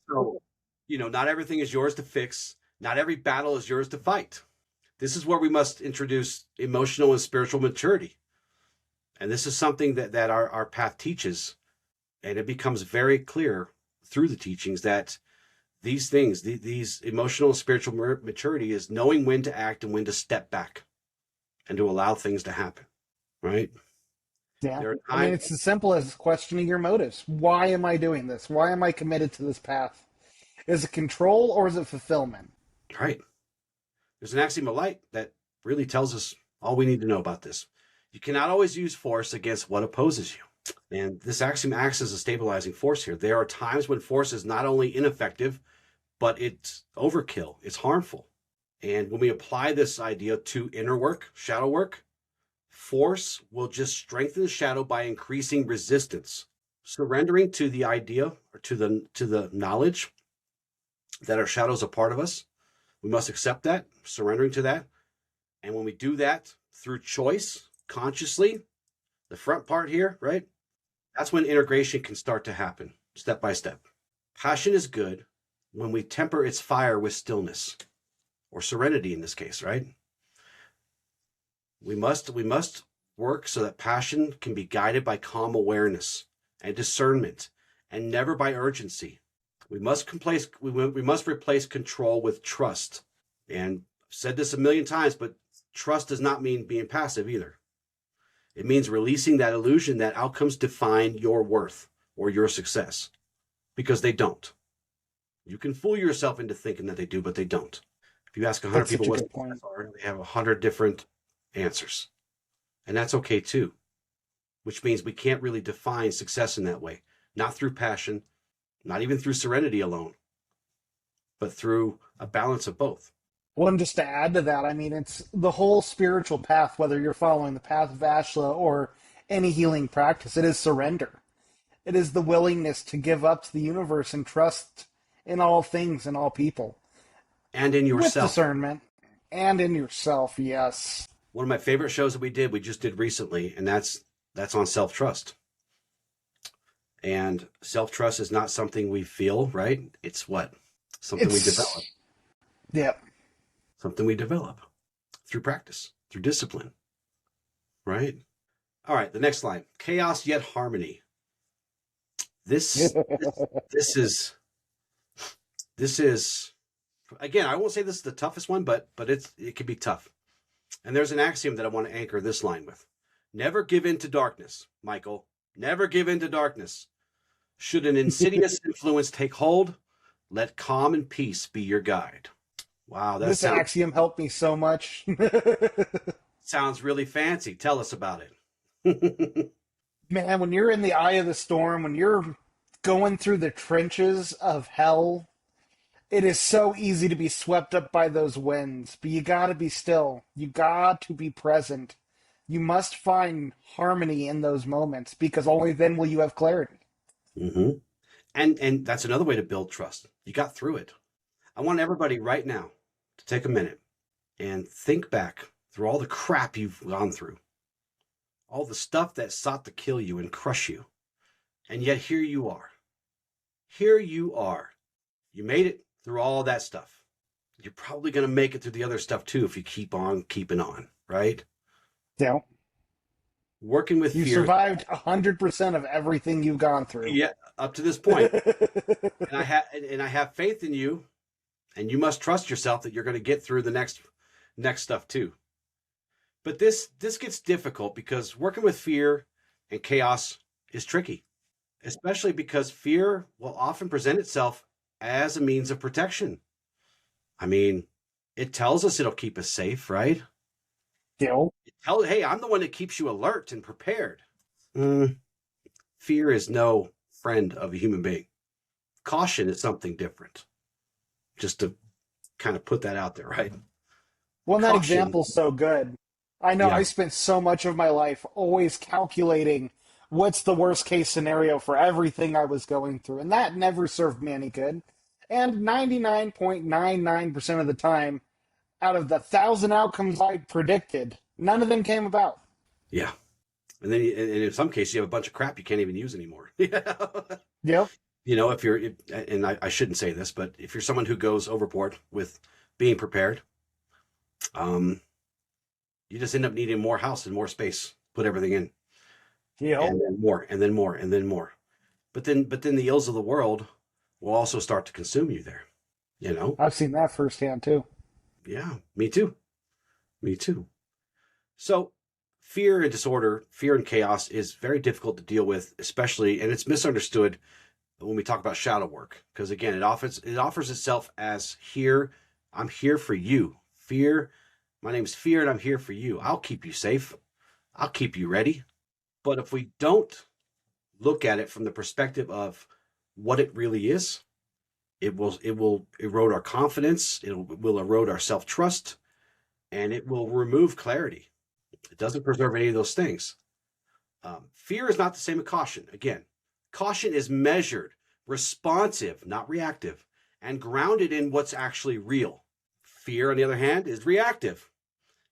so, not everything is yours to fix. Not every battle is yours to fight. This is where we must introduce emotional and spiritual maturity. And this is something that our path teaches. And it becomes very clear through the teachings that these things, these emotional and spiritual maturity is knowing when to act and when to step back and to allow things to happen, right? Yeah. There are I mean, times, it's as simple as questioning your motives. Why am I doing this? Why am I committed to this path? Is it control or is it fulfillment? right? There's an axiom of light that really tells us all we need to know about this. You cannot always use force against what opposes you. And this axiom acts as a stabilizing force here. There are times when force is not only ineffective, but it's overkill, it's harmful. And when we apply this idea to inner work, shadow work, force will just strengthen the shadow by increasing resistance. Surrendering to the idea or to the knowledge that our shadow is a part of us, we must accept that, surrendering to that. And when we do that through choice, consciously, the front part here, right? That's when integration can start to happen, step by step. Passion is good when we temper its fire with stillness, or serenity in this case, right? We must work so that passion can be guided by calm awareness and discernment, and never by urgency. We must replace control with trust. And I've said this a million times, but trust does not mean being passive either. It means releasing that illusion that outcomes define your worth or your success, because they don't. You can fool yourself into thinking that they do, but they don't. If you ask 100 That's people such a what good point. success are, they have 100 different answers. And that's okay too, which means we can't really define success in that way, not through passion, not even through serenity alone, but through a balance of both. Well, and just to add to that, I mean, it's the whole spiritual path, whether you're following the path of Ashla or any healing practice, it is surrender. It is the willingness to give up to the universe and trust in all things and all people. And in With yourself. discernment and in yourself, yes. One of my favorite shows that we just did recently, and that's on self-trust. And self-trust is not something we feel, right? It's what? Something we develop. Yep. Something we develop through practice, through discipline, right? All right, the next line. Chaos yet harmony. This is again, I won't say this is the toughest one, but it can be tough. And there's an axiom that I want to anchor this line with. Never give in to darkness, Michael. Never give in to darkness. Should an insidious influence take hold, let calm and peace be your guide. Wow, This axiom helped me so much. sounds really fancy. Tell us about it. Man, when you're in the eye of the storm, when you're going through the trenches of hell, it is so easy to be swept up by those winds. But you gotta be still. You got to be present. You must find harmony in those moments because only then will you have clarity. Mm-hmm. And that's another way to build trust. You got through it. I want everybody right now to take a minute and think back through all the crap you've gone through, all the stuff that sought to kill you and crush you. And yet here you are. Here you are. You made it through all that stuff. You're probably going to make it through the other stuff too if you keep on keeping on, right? Yeah. Working with You fear. survived 100% of everything you've gone through. Yeah, up to this point. And I have faith in you, and you must trust yourself that you're going to get through the next stuff too. But this gets difficult because working with fear and chaos is tricky, especially because fear will often present itself as a means of protection. I mean, it tells us it'll keep us safe, right? Still, Hey, I'm the one that keeps you alert and prepared. Mm, fear is no friend of a human being. Caution is something different. Just to kind of put that out there, right? well, that Caution, example's so good. I know yeah, I spent so much of my life always calculating what's the worst case scenario for everything I was going through, and that never served me any good. And 99.99% of the time, out of the thousand outcomes I predicted, none of them came about. yeah. And then, and in some cases, you have a bunch of crap you can't even use anymore. Yep. If you're, and I shouldn't say this, but if you're someone who goes overboard with being prepared, um, you just end up needing more house and more space, put everything in, Yep. and then more, and then more, and then more. But then the ills of the world will also start to consume you there. You know? I've seen that firsthand too. Yeah, me too. Me too. So fear and disorder, fear and chaos is very difficult to deal with, especially, and it's misunderstood when we talk about shadow work, because again, it offers itself as here. I'm here for you. Fear. My name's Fear, and I'm here for you. I'll keep you safe. I'll keep you ready. But if we don't look at it from the perspective of what it really is, it will erode our confidence. It will erode our self trust, and it will remove clarity. It doesn't preserve any of those things. Fear is not the same as caution. Again, caution is measured, responsive, not reactive, and grounded in what's actually real. Fear, on the other hand, is reactive.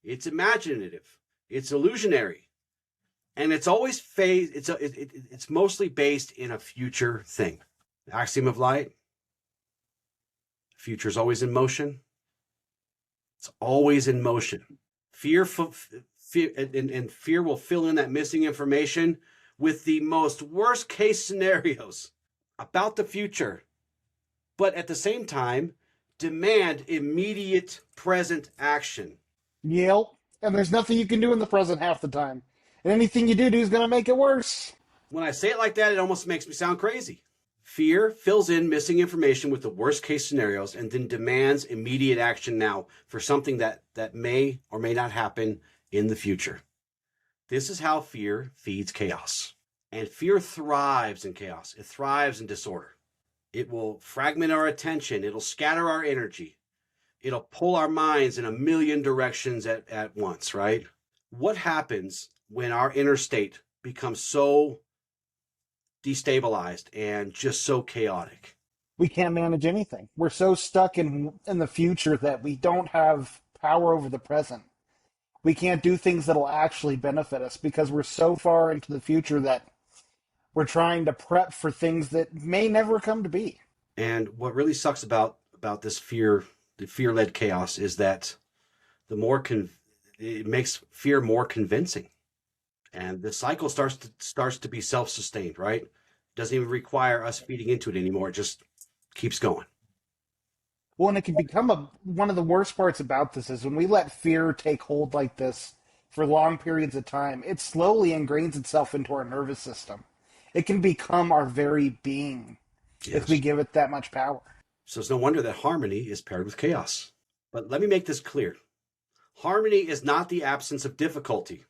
It's imaginative. It's illusionary, and it's always it's mostly based in a future thing. The axiom of light: future is always in motion. It's always in motion. Fear, fear will fill in that missing information with the most worst case scenarios about the future, but at the same time, demand immediate present action. Yep. And there's nothing you can do in the present half the time. And anything you do is going to make it worse. When I say it like that, it almost makes me sound crazy. Fear fills in missing information with the worst case scenarios and then demands immediate action now for something that may or may not happen in the future. This is how fear feeds chaos. And fear thrives in chaos. It thrives in disorder. It will fragment our attention. It'll scatter our energy. It'll pull our minds in a million directions at once, right? What happens when our inner state becomes so destabilized and just so chaotic? We can't manage anything. We're so stuck in the future that we don't have power over the present. We can't do things that'll actually benefit us because we're so far into the future that we're trying to prep for things that may never come to be. And what really sucks about this fear, the fear-led chaos, is that it makes fear more convincing, and the cycle starts to be self-sustained, right? It doesn't even require us feeding into it anymore. It just keeps going. Well, and it can become one of the worst parts about this is when we let fear take hold like this for long periods of time, it slowly ingrains itself into our nervous system. It can become our very being if we Yes. give it that much power. So it's no wonder that harmony is paired with chaos. But let me make this clear. Harmony is not the absence of difficulty.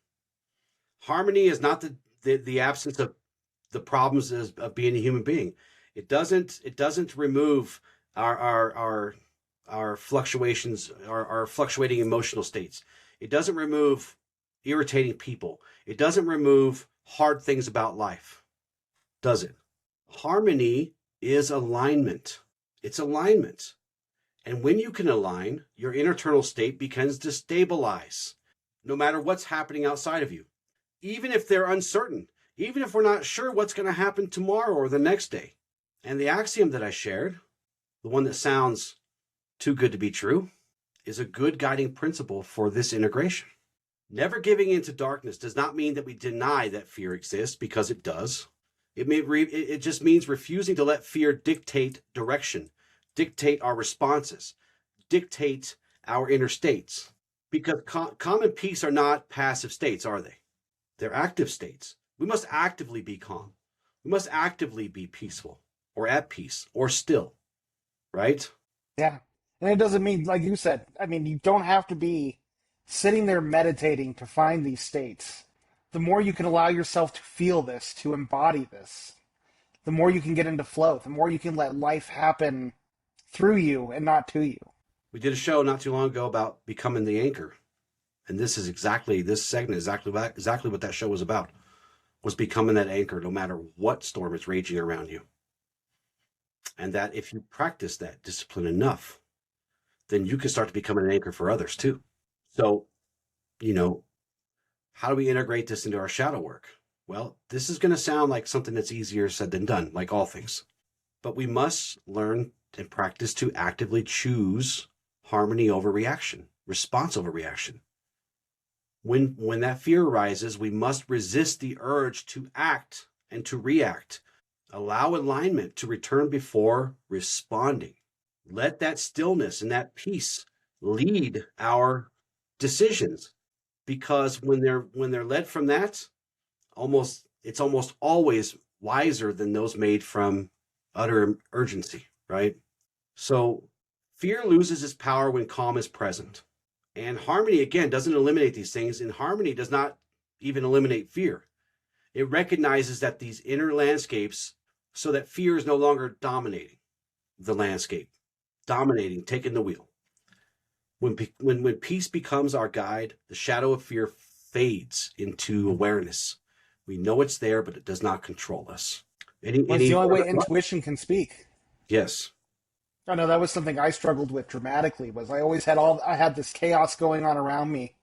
Harmony is not the absence of the problems of being a human being. It doesn't remove our fluctuations, our fluctuating emotional states. It doesn't remove irritating people. It doesn't remove hard things about life, does it? Harmony is alignment. It's alignment. And when you can align, your internal state begins to stabilize, no matter what's happening outside of you. Even if they're uncertain, even if we're not sure what's going to happen tomorrow or the next day. And the axiom that I shared, the one that sounds too good to be true, is a good guiding principle for this integration. Never giving into darkness does not mean that we deny that fear exists, because it does. It just means refusing to let fear dictate direction, dictate our responses, dictate our inner states. Because calm and peace are not passive states, are they? They're active states. We must actively be calm. We must actively be peaceful or at peace or still, right? Yeah. And it doesn't mean, like you said, I mean, you don't have to be sitting there meditating to find these states. The more you can allow yourself to feel this, to embody this, the more you can get into flow, the more you can let life happen through you and not to you. We did a show not too long ago about becoming the anchor. And this segment is exactly what that show was about, was becoming that anchor no matter what storm is raging around you. And that if you practice that discipline enough, then you can start to become an anchor for others too. So, how do we integrate this into our shadow work? Well, this is going to sound like something that's easier said than done, like all things. But we must learn and practice to actively choose harmony over reaction, response over reaction. When that fear arises, we must resist the urge to act and to react. Allow alignment to return before responding. Let that stillness and that peace lead our decisions, because when they're led from that, it's almost always wiser than those made from utter urgency, right? So fear loses its power when calm is present. And harmony, again, doesn't eliminate these things, and harmony does not even eliminate fear. It recognizes that these inner landscapes, so that fear is no longer dominating the landscape, taking the wheel. When peace becomes our guide, the shadow of fear fades into awareness. We know it's there, but it does not control us. Well, it's the only way intuition can speak. Yes. I know that was something I struggled with dramatically. Was I had this chaos going on around me,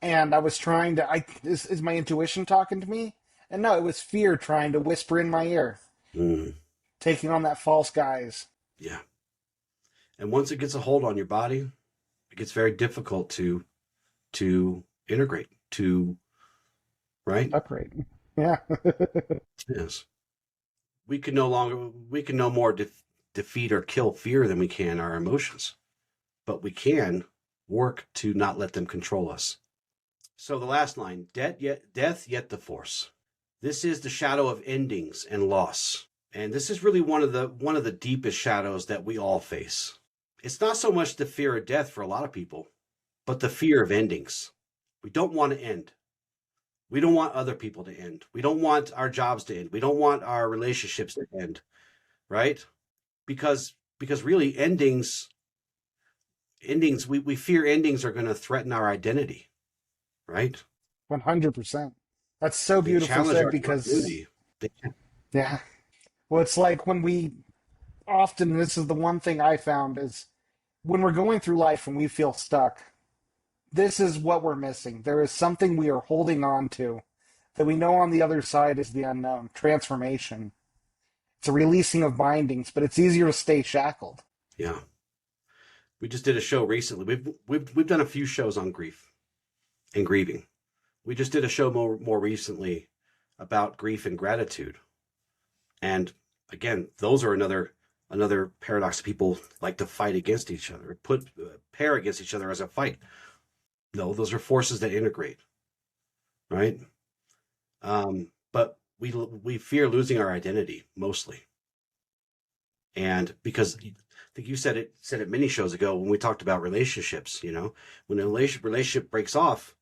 and I was trying to. Is my intuition talking to me? And no, it was fear trying to whisper in my ear, taking on that false guise. Yeah. And once it gets a hold on your body, it gets very difficult to integrate, right? Separate. Yeah. Yes. We can no more defeat or kill fear than we can our emotions, but we can work to not let them control us. So the last line, death yet the force. This is the shadow of endings and loss. And this is really one of the deepest shadows that we all face. It's not so much the fear of death for a lot of people, but the fear of endings. We don't want to end. We don't want other people to end. We don't want our jobs to end. We don't want our relationships to end, right? Because really endings, we fear endings are going to threaten our identity, right? 100%. That's so beautiful said, because yeah. Well, it's like when we often, this is the one thing I found, is when we're going through life and we feel stuck, this is what we're missing. There is something we are holding on to that we know on the other side is the unknown. Transformation. It's a releasing of bindings, but it's easier to stay shackled. Yeah. We just did a show recently. We've done a few shows on grief and grieving. We just did a show more recently about grief and gratitude. And again, those are another paradox. People like to fight against each other, pair against each other as a fight. No, those are forces that integrate, right? But we fear losing our identity mostly, and because I think you said it many shows ago when we talked about relationships. When a relationship breaks off,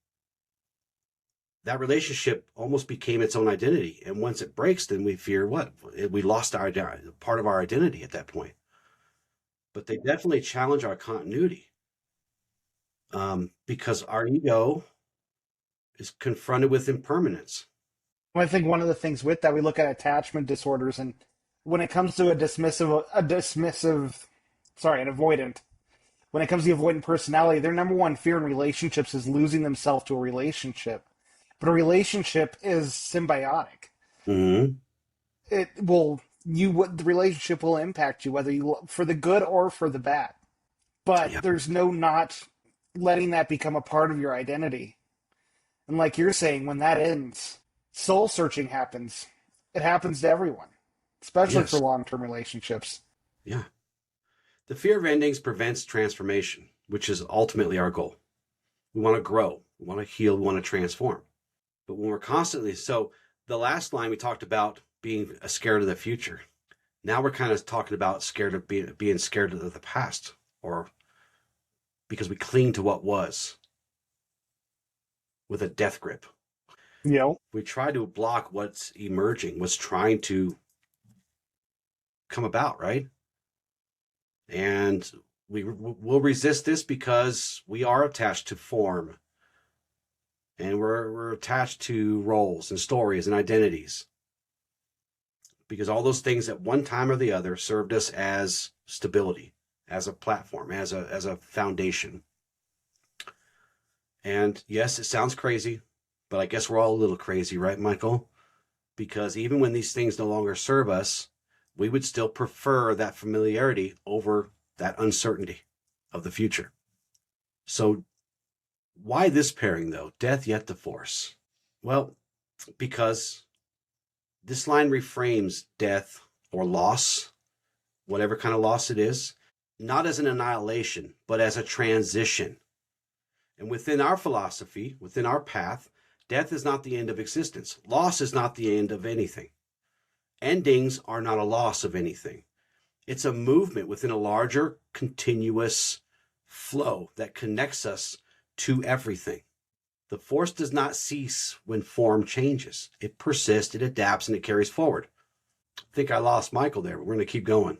that relationship almost became its own identity, and once it breaks, then we fear what? We lost our part of our identity at that point. But they definitely challenge our continuity. Because our ego is confronted with impermanence. Well, I think one of the things with that, we look at attachment disorders, and when it comes to an avoidant, when it comes to the avoidant personality, their number one fear in relationships is losing themselves to a relationship. But a relationship is symbiotic. Mm-hmm. The relationship will impact you, whether for the good or for the bad. But there's no not letting that become a part of your identity. And like you're saying, when that ends, soul searching happens. It happens to everyone, especially for long-term relationships. Yeah. The fear of endings prevents transformation, which is ultimately our goal. We want to grow, we want to heal, we want to transform. But when we're so the last line we talked about being scared of the future. Now we're kind of talking about scared of being scared of the past, or because we cling to what was with a death grip. You know, We try to block what's emerging, what's trying to come about, right? And will resist this because we are attached to form, and we're attached to roles and stories and identities, because all those things at one time or the other served us as stability, as a platform, as a foundation. And yes, it sounds crazy, but I guess we're all a little crazy, right, Michael? Because even when these things no longer serve us, we would still prefer that familiarity over that uncertainty of the future. So why this pairing, though? Death yet the force. Well, because this line reframes death or loss, whatever kind of loss it is, not as an annihilation, but as a transition. And within our philosophy, within our path, death is not the end of existence. Loss is not the end of anything. Endings are not a loss of anything. It's a movement within a larger, continuous flow that connects us to everything. The force does not cease when form changes. It persists, it adapts, and it carries forward. I think I lost Michael there, but we're going to keep going.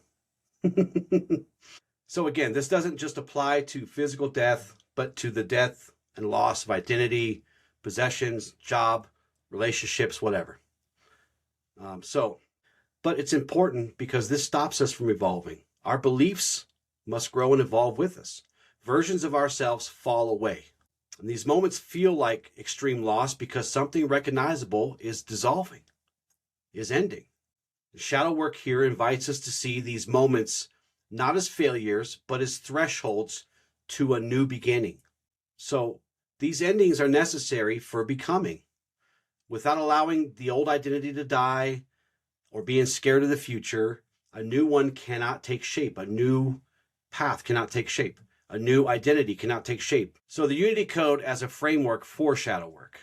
So again, this doesn't just apply to physical death, but to the death and loss of identity, possessions, job, relationships, whatever. But it's important because this stops us from evolving. Our beliefs must grow and evolve with us. Versions of ourselves fall away. And these moments feel like extreme loss because something recognizable is dissolving, is ending. The shadow work here invites us to see these moments not as failures, but as thresholds to a new beginning. So these endings are necessary for becoming. Without allowing the old identity to die or being scared of the future, a new one cannot take shape. A new path cannot take shape. A new identity cannot take shape. So the Unity Code as a framework for shadow work.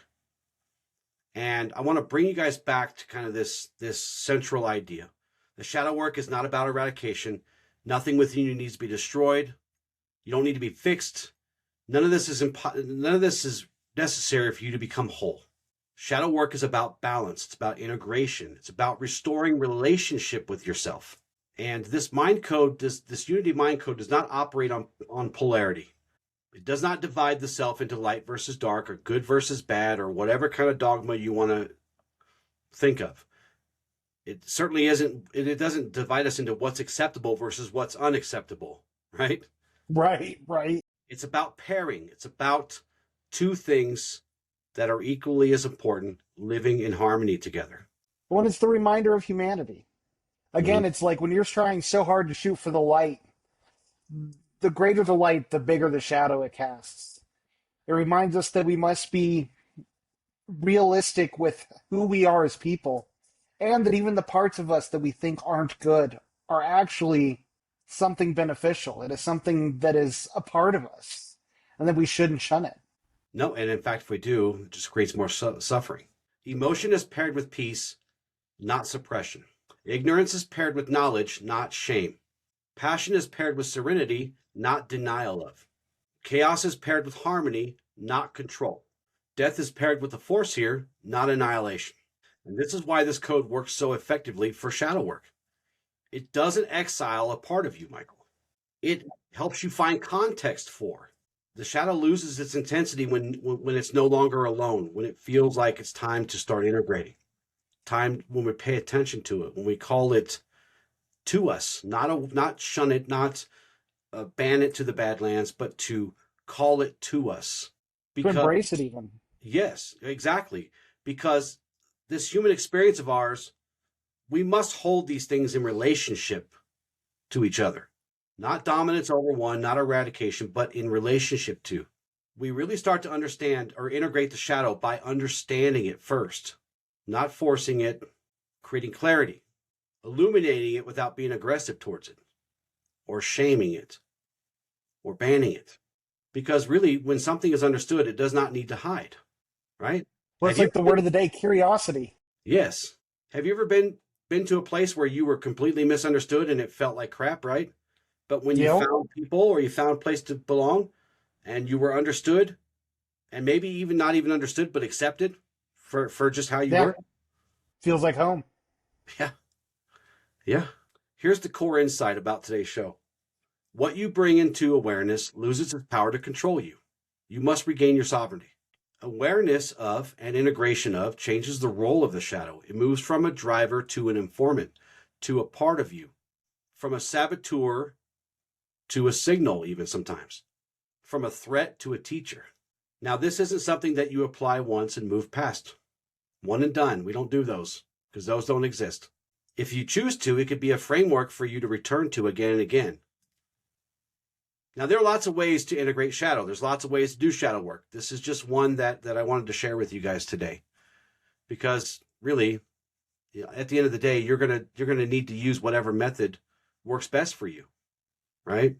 And I want to bring you guys back to kind of this central idea. The shadow work is not about eradication. Nothing within you needs to be destroyed. You don't need to be fixed. None of this is necessary for you to become whole. Shadow work is about balance. It's about integration. It's about restoring relationship with yourself. And this mind code, this Unity mind code does not operate on polarity. It does not divide the self into light versus dark or good versus bad or whatever kind of dogma you want to think of. It certainly isn't, it doesn't divide us into what's acceptable versus what's unacceptable, right? right. It's about pairing. It's about two things that are equally as important, living in harmony together. When it's the reminder of humanity. Again, Mm-hmm. it's like when you're trying so hard to shoot for the light, the greater the light, the bigger the shadow it casts. It reminds us that we must be realistic with who we are as people, and that even the parts of us that we think aren't good are actually something beneficial. It is something that is a part of us, and that we shouldn't shun it. No, and in fact, if we do, it just creates more suffering. Emotion is paired with peace, not suppression. Ignorance is paired with knowledge, not shame. Passion is paired with serenity, not denial of. Chaos is paired with harmony, not control. Death is paired with the force here, not annihilation. And this is why this code works so effectively for shadow work. It doesn't exile a part of you, Michael. It helps you find context for. The shadow loses its intensity when it's no longer alone, when it feels like it's time to start integrating. Time when we pay attention to it, when we call it to us, not shun it, not ban it to the Badlands, but to call it to us. To Because, embrace it even. yes, exactly. Because this human experience of ours, we must hold these things in relationship to each other. Not dominance over one, not eradication, but in relationship to. We really start to understand or integrate the shadow by understanding it first, not forcing it, creating clarity, illuminating it without being aggressive towards it, or shaming it, or banning it. Because really, when something is understood, it does not need to hide, right? Well, Have it's you like the ever word been, of the day, curiosity. yes. Have you ever been to a place where you were completely misunderstood and it felt like crap, right? But when You you know? found people or you found a place to belong, and you were understood, and maybe even not even understood, but accepted for just how you Yeah, were. feels like home. Yeah. Yeah. Here's the core insight about today's show. What you bring into awareness loses its power to control you. You must regain your sovereignty. Awareness of and integration of changes the role of the shadow. It moves from a driver to an informant, to a part of you, from a saboteur to a signal, even sometimes, from a threat to a teacher. Now, this isn't something that you apply once and move past. One and done. We don't do those because those don't exist. If you choose to, it could be a framework for you to return to again and again. Now, there are lots of ways to integrate shadow. There's lots of ways to do shadow work. This is just one that I wanted to share with you guys today, because really, at the end of the day, you're gonna need to use whatever method works best for you, right?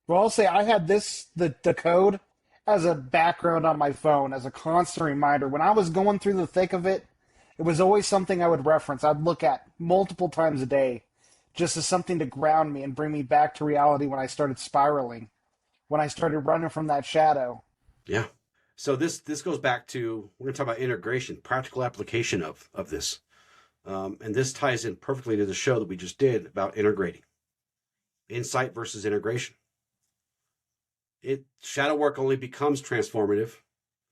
Well, I'll say I had the code as a background on my phone, as a constant reminder. When I was going through the thick of it, it was always something I would reference. I'd look at multiple times a day, just as something to ground me and bring me back to reality when I started spiraling, when I started running from that shadow. Yeah. So this goes back to, we're going to talk about integration, practical application of this, and this ties in perfectly to the show that we just did about integrating, insight versus integration. Shadow work only becomes transformative,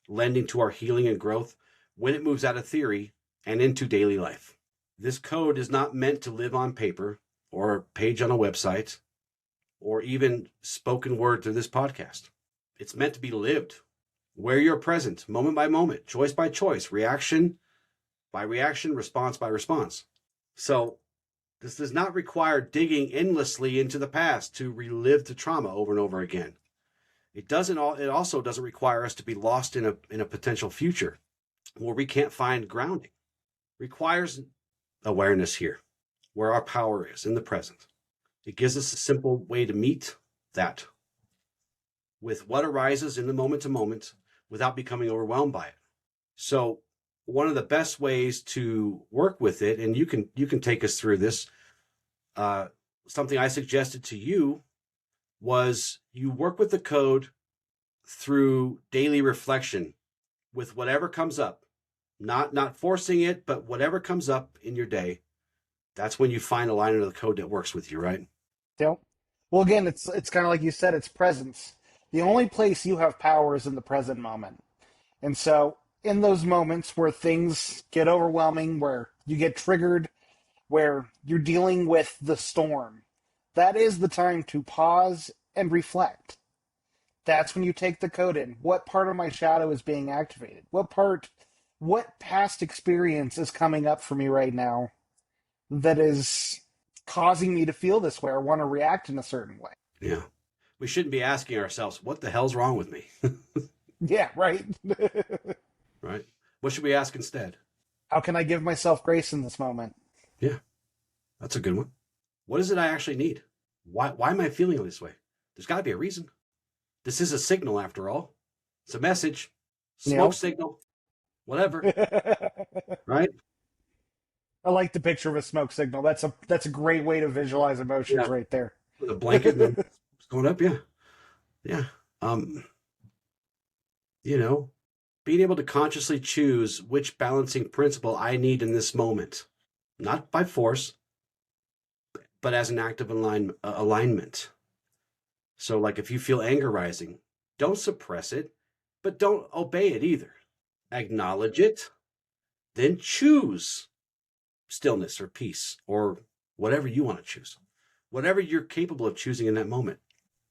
lending to our healing and growth, when it moves out of theory and into daily life. This code is not meant to live on paper or a page on a website or even spoken word through this podcast. It's meant to be lived where you're present, moment by moment, choice by choice, reaction by reaction, response by response. So this does not require digging endlessly into the past to relive the trauma over and over again. It also doesn't require us to be lost in a potential future where we can't find grounding. It requires awareness here, where our power is in the present. It gives us a simple way to meet that with what arises in the moment to moment without becoming overwhelmed by it. So one of the best ways to work with it, and you can take us through this, something I suggested to you was you work with the code through daily reflection with whatever comes up, not forcing it, but whatever comes up in your day. That's when you find a line of the code that works with you, right? You know? Well, again, it's kind of like you said, it's presence. The only place you have power is in the present moment. And so, in those moments where things get overwhelming, where you get triggered, where you're dealing with the storm, that is the time to pause and reflect. That's when you take the code in. What part of my shadow is being activated? What past experience is coming up for me right now that is causing me to feel this way or want to react in a certain way? Yeah. We shouldn't be asking ourselves, what the hell's wrong with me? Yeah, right. Right? What should we ask instead? How can I give myself grace in this moment? Yeah, that's a good one. What is it I actually need? Why am I feeling this way? There's got to be a reason. This is a signal, after all. It's a message, smoke signal, whatever, right? I like the picture of a smoke signal. That's a great way to visualize emotions Yeah, right there. with a blanket and then it's going up. Yeah, yeah. Um, you know, being able to consciously choose which balancing principle I need in this moment, not by force, but as an act of alignment. So, like if you feel anger rising, don't suppress it, but don't obey it either. Acknowledge it, then choose stillness or peace or whatever you want to choose, whatever you're capable of choosing in that moment.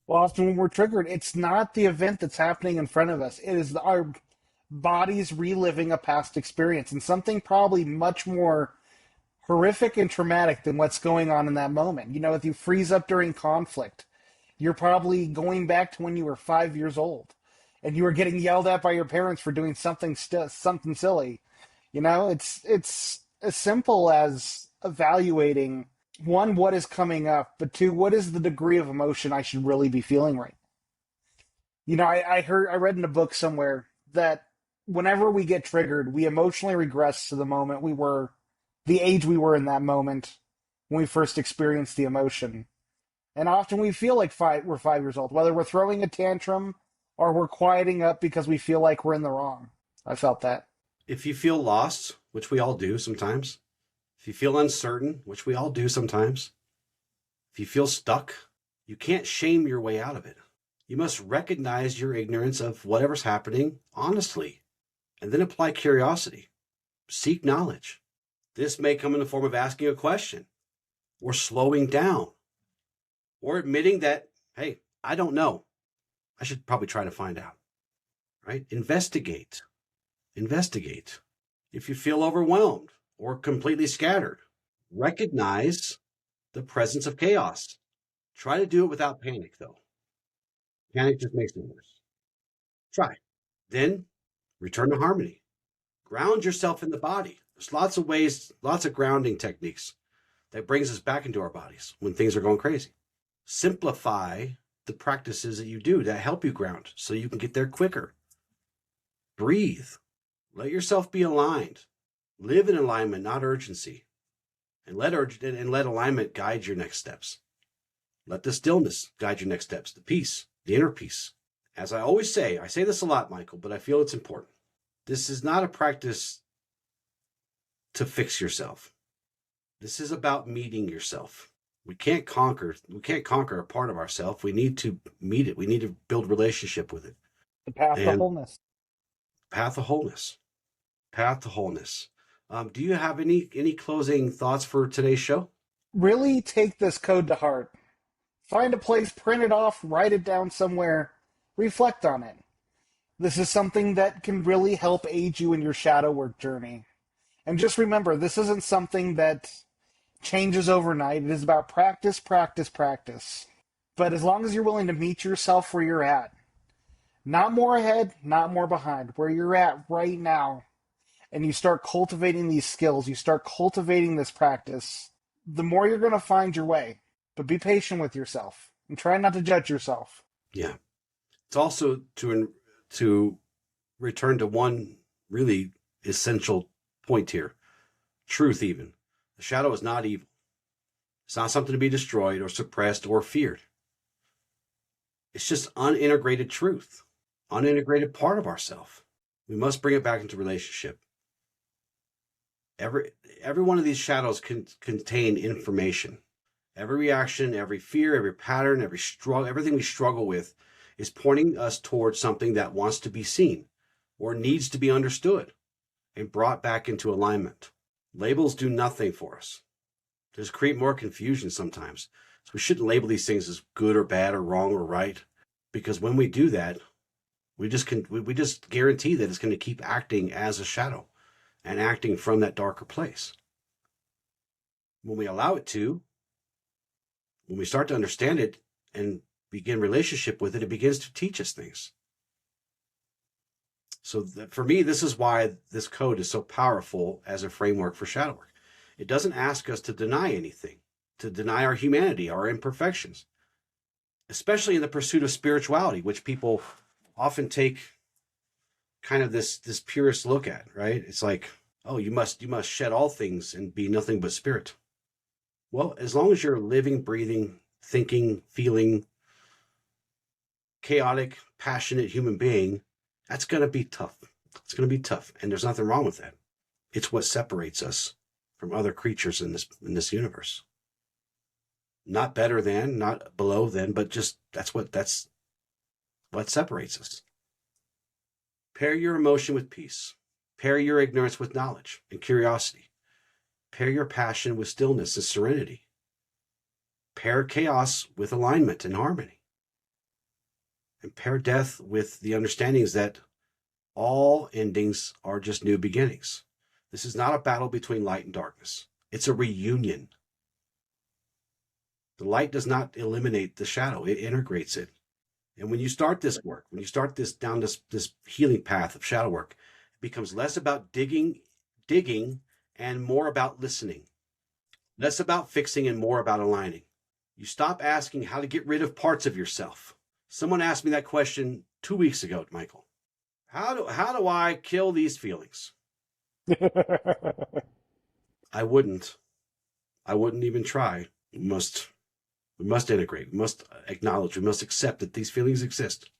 Well, often when we're triggered, it's not the event that's happening in front of us. It is our bodies reliving a past experience and something probably much more horrific and traumatic than what's going on in that moment. You know, if you freeze up during conflict, you're probably going back to when you were 5 years old and you were getting yelled at by your parents for doing something silly. You know, it's as simple as evaluating one, what is coming up, but two, what is the degree of emotion I should really be feeling right now? You know, I read in a book somewhere that whenever we get triggered, we emotionally regress to the moment we were, the age we were in that moment when we first experienced the emotion. And often we feel like we're 5 years old, whether we're throwing a tantrum or we're quieting up because we feel like we're in the wrong. I felt that. If you feel lost, which we all do sometimes, if you feel uncertain, which we all do sometimes, if you feel stuck, you can't shame your way out of it. You must recognize your ignorance of whatever's happening honestly, and then apply curiosity. Seek knowledge. This may come in the form of asking a question, or slowing down, or admitting that, hey, I don't know. I should probably try to find out. Right? Investigate. Investigate. If you feel overwhelmed or completely scattered, recognize the presence of chaos. Try to do it without panic, though. Panic just makes it worse. Try. Then return to harmony. Ground yourself in the body. There's lots of ways, lots of grounding techniques that brings us back into our bodies when things are going crazy. Simplify the practices that you do that help you ground so you can get there quicker. Breathe. Let yourself be aligned. Live in alignment, not urgency. And let alignment guide your next steps. Let the stillness guide your next steps, the peace, the inner peace. As I always say, I say this a lot, Michael, but I feel it's important. This is not a practice to fix yourself. This is about meeting yourself. We can't conquer a part of ourself. We need to meet it. We need to build relationship with it. The path to wholeness. Path to wholeness. Path to wholeness. Do you have any closing thoughts for today's show? Really take this code to heart. Find a place, print it off, write it down somewhere, reflect on it. This is something that can really help aid you in your shadow work journey. And just remember, this isn't something that changes overnight. It is about practice, practice, practice. But as long as you're willing to meet yourself where you're at, not more ahead, not more behind, where you're at right now, and you start cultivating these skills, you start cultivating this practice, the more you're going to find your way. But be patient with yourself and try not to judge yourself. Yeah. It's also to return to one really essential point here. Truth, even. The shadow is not evil. It's not something to be destroyed or suppressed or feared. It's just unintegrated truth, unintegrated part of ourself. We must bring it back into relationship. Every one of these shadows can contain information. Every reaction, every fear, every pattern, every struggle, everything we struggle with is pointing us towards something that wants to be seen or needs to be understood and brought back into alignment. Labels do nothing for us. They just create more confusion sometimes. So we shouldn't label these things as good or bad or wrong or right, because when we do that, we just guarantee that it's going to keep acting as a shadow and acting from that darker place. When we allow it to, when we start to understand it and begin relationship with it, it begins to teach us things. So for me, this is why this code is so powerful as a framework for shadow work. It doesn't ask us to deny anything, to deny our humanity, our imperfections, especially in the pursuit of spirituality, which people often take kind of this purist look at, right? It's like, oh, you must shed all things and be nothing but spirit. Well, as long as you're a living, breathing, thinking, feeling, chaotic, passionate human being, that's going to be tough. It's going to be tough. And there's nothing wrong with that. It's what separates us from other creatures in this universe. Not better than, not below than, but just that's what separates us. Pair your emotion with peace. Pair your ignorance with knowledge and curiosity. Pair your passion with stillness and serenity. Pair chaos with alignment and harmony. And pair death with the understandings that all endings are just new beginnings. This is not a battle between light and darkness. It's a reunion. The light does not eliminate the shadow. It integrates it. And when you start this work, when you start down this healing path of shadow work, it becomes less about digging, and more about listening. Less about fixing and more about aligning. You stop asking how to get rid of parts of yourself. Someone asked me that question 2 weeks ago, Michael. How do I kill these feelings? I wouldn't even try. We must integrate. We must acknowledge. We must accept that these feelings exist.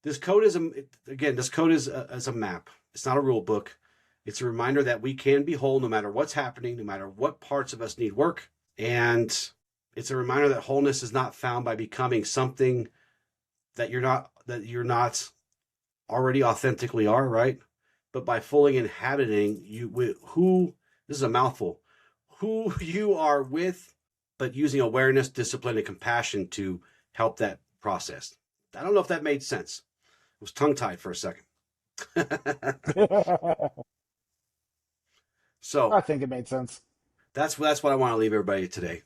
This code is a map. It's not a rule book. It's a reminder that we can be whole no matter what's happening, no matter what parts of us need work. And it's a reminder that wholeness is not found by becoming something that you're not already authentically are, right? But by fully inhabiting this is a mouthful, who you are with, but using awareness, discipline, and compassion to help that process. I don't know if that made sense. I was tongue-tied for a second. So I think it made sense. that's what I want to leave everybody today.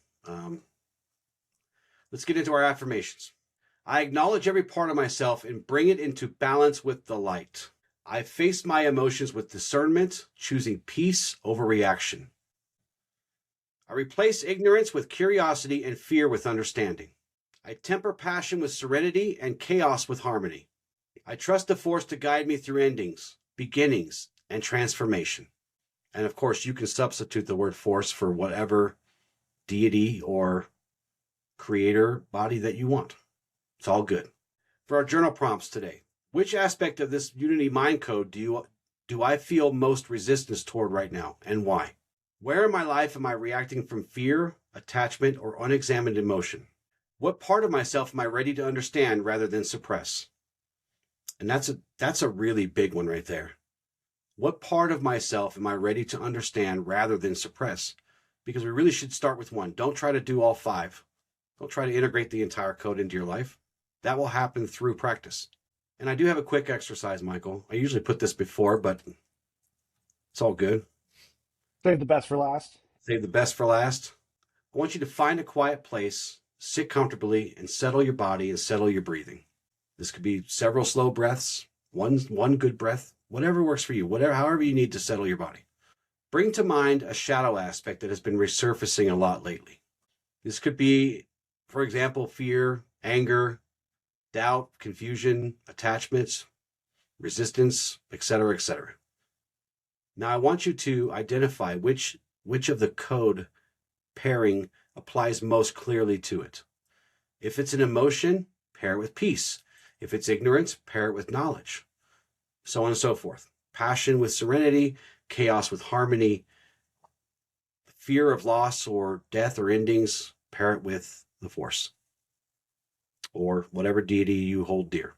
Let's get into our affirmations. I acknowledge every part of myself and bring it into balance with the light. I face my emotions with discernment, choosing peace over reaction. I replace ignorance with curiosity and fear with understanding. I temper passion with serenity and chaos with harmony. I trust the force to guide me through endings, beginnings, and transformation. And of course, you can substitute the word force for whatever deity or creator body that you want. It's all good. For our journal prompts today, which aspect of this Unity Mind Code do I feel most resistance toward right now, and why? Where in my life am I reacting from fear, attachment, or unexamined emotion? What part of myself am I ready to understand rather than suppress? And that's a really big one right there. What part of myself am I ready to understand rather than suppress? Because we really should start with one. Don't try to do all five. Don't try to integrate the entire code into your life. That will happen through practice. And I do have a quick exercise, Michael. I usually put this before, but it's all good. Save the best for last. Save the best for last. I want you to find a quiet place, sit comfortably, and settle your body and settle your breathing. This could be several slow breaths, one good breath, whatever works for you, however you need to settle your body. Bring to mind a shadow aspect that has been resurfacing a lot lately. This could be, for example, fear, anger, doubt, confusion, attachments, resistance, etc., etc. Now I want you to identify which of the code pairing applies most clearly to it. If it's an emotion, pair it with peace. If it's ignorance, pair it with knowledge. So on and so forth. Passion with serenity, chaos with harmony, fear of loss or death or endings, pair it with the force. Or whatever deity you hold dear.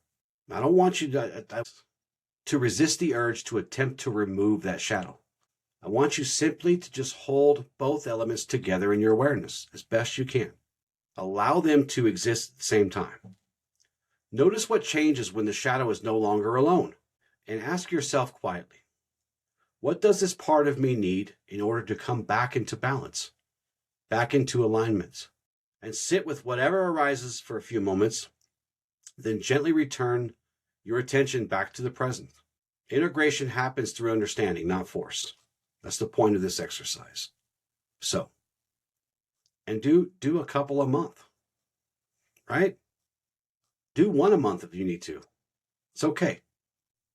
I don't want you to resist the urge to attempt to remove that shadow. I want you simply to just hold both elements together in your awareness as best you can. Allow them to exist at the same time. Notice what changes when the shadow is no longer alone, and ask yourself quietly, what does this part of me need in order to come back into balance, back into alignment? And sit with whatever arises for a few moments, then gently return your attention back to the present. Integration happens through understanding, not force. That's the point of this exercise. So, and do a couple a month, right? Do one a month if you need to. It's okay.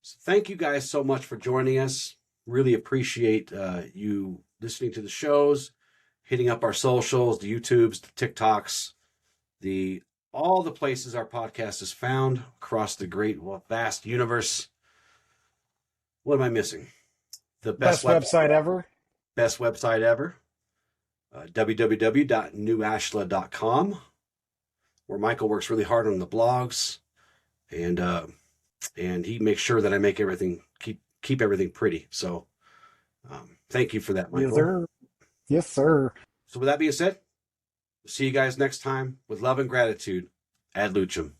So thank you guys so much for joining us. Really appreciate you listening to the shows, hitting up our socials, the YouTubes, the TikToks, all the places our podcast is found across the great, vast universe. What am I missing? The Best website ever. Best website ever. www.newashla.com, where Michael works really hard on the blogs, and he makes sure that I make everything keep everything pretty. So thank you for that, Michael. Yes, sir. Yes, sir. So with that being said, we'll see you guys next time with love and gratitude. Ad lucem.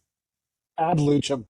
Ad lucem.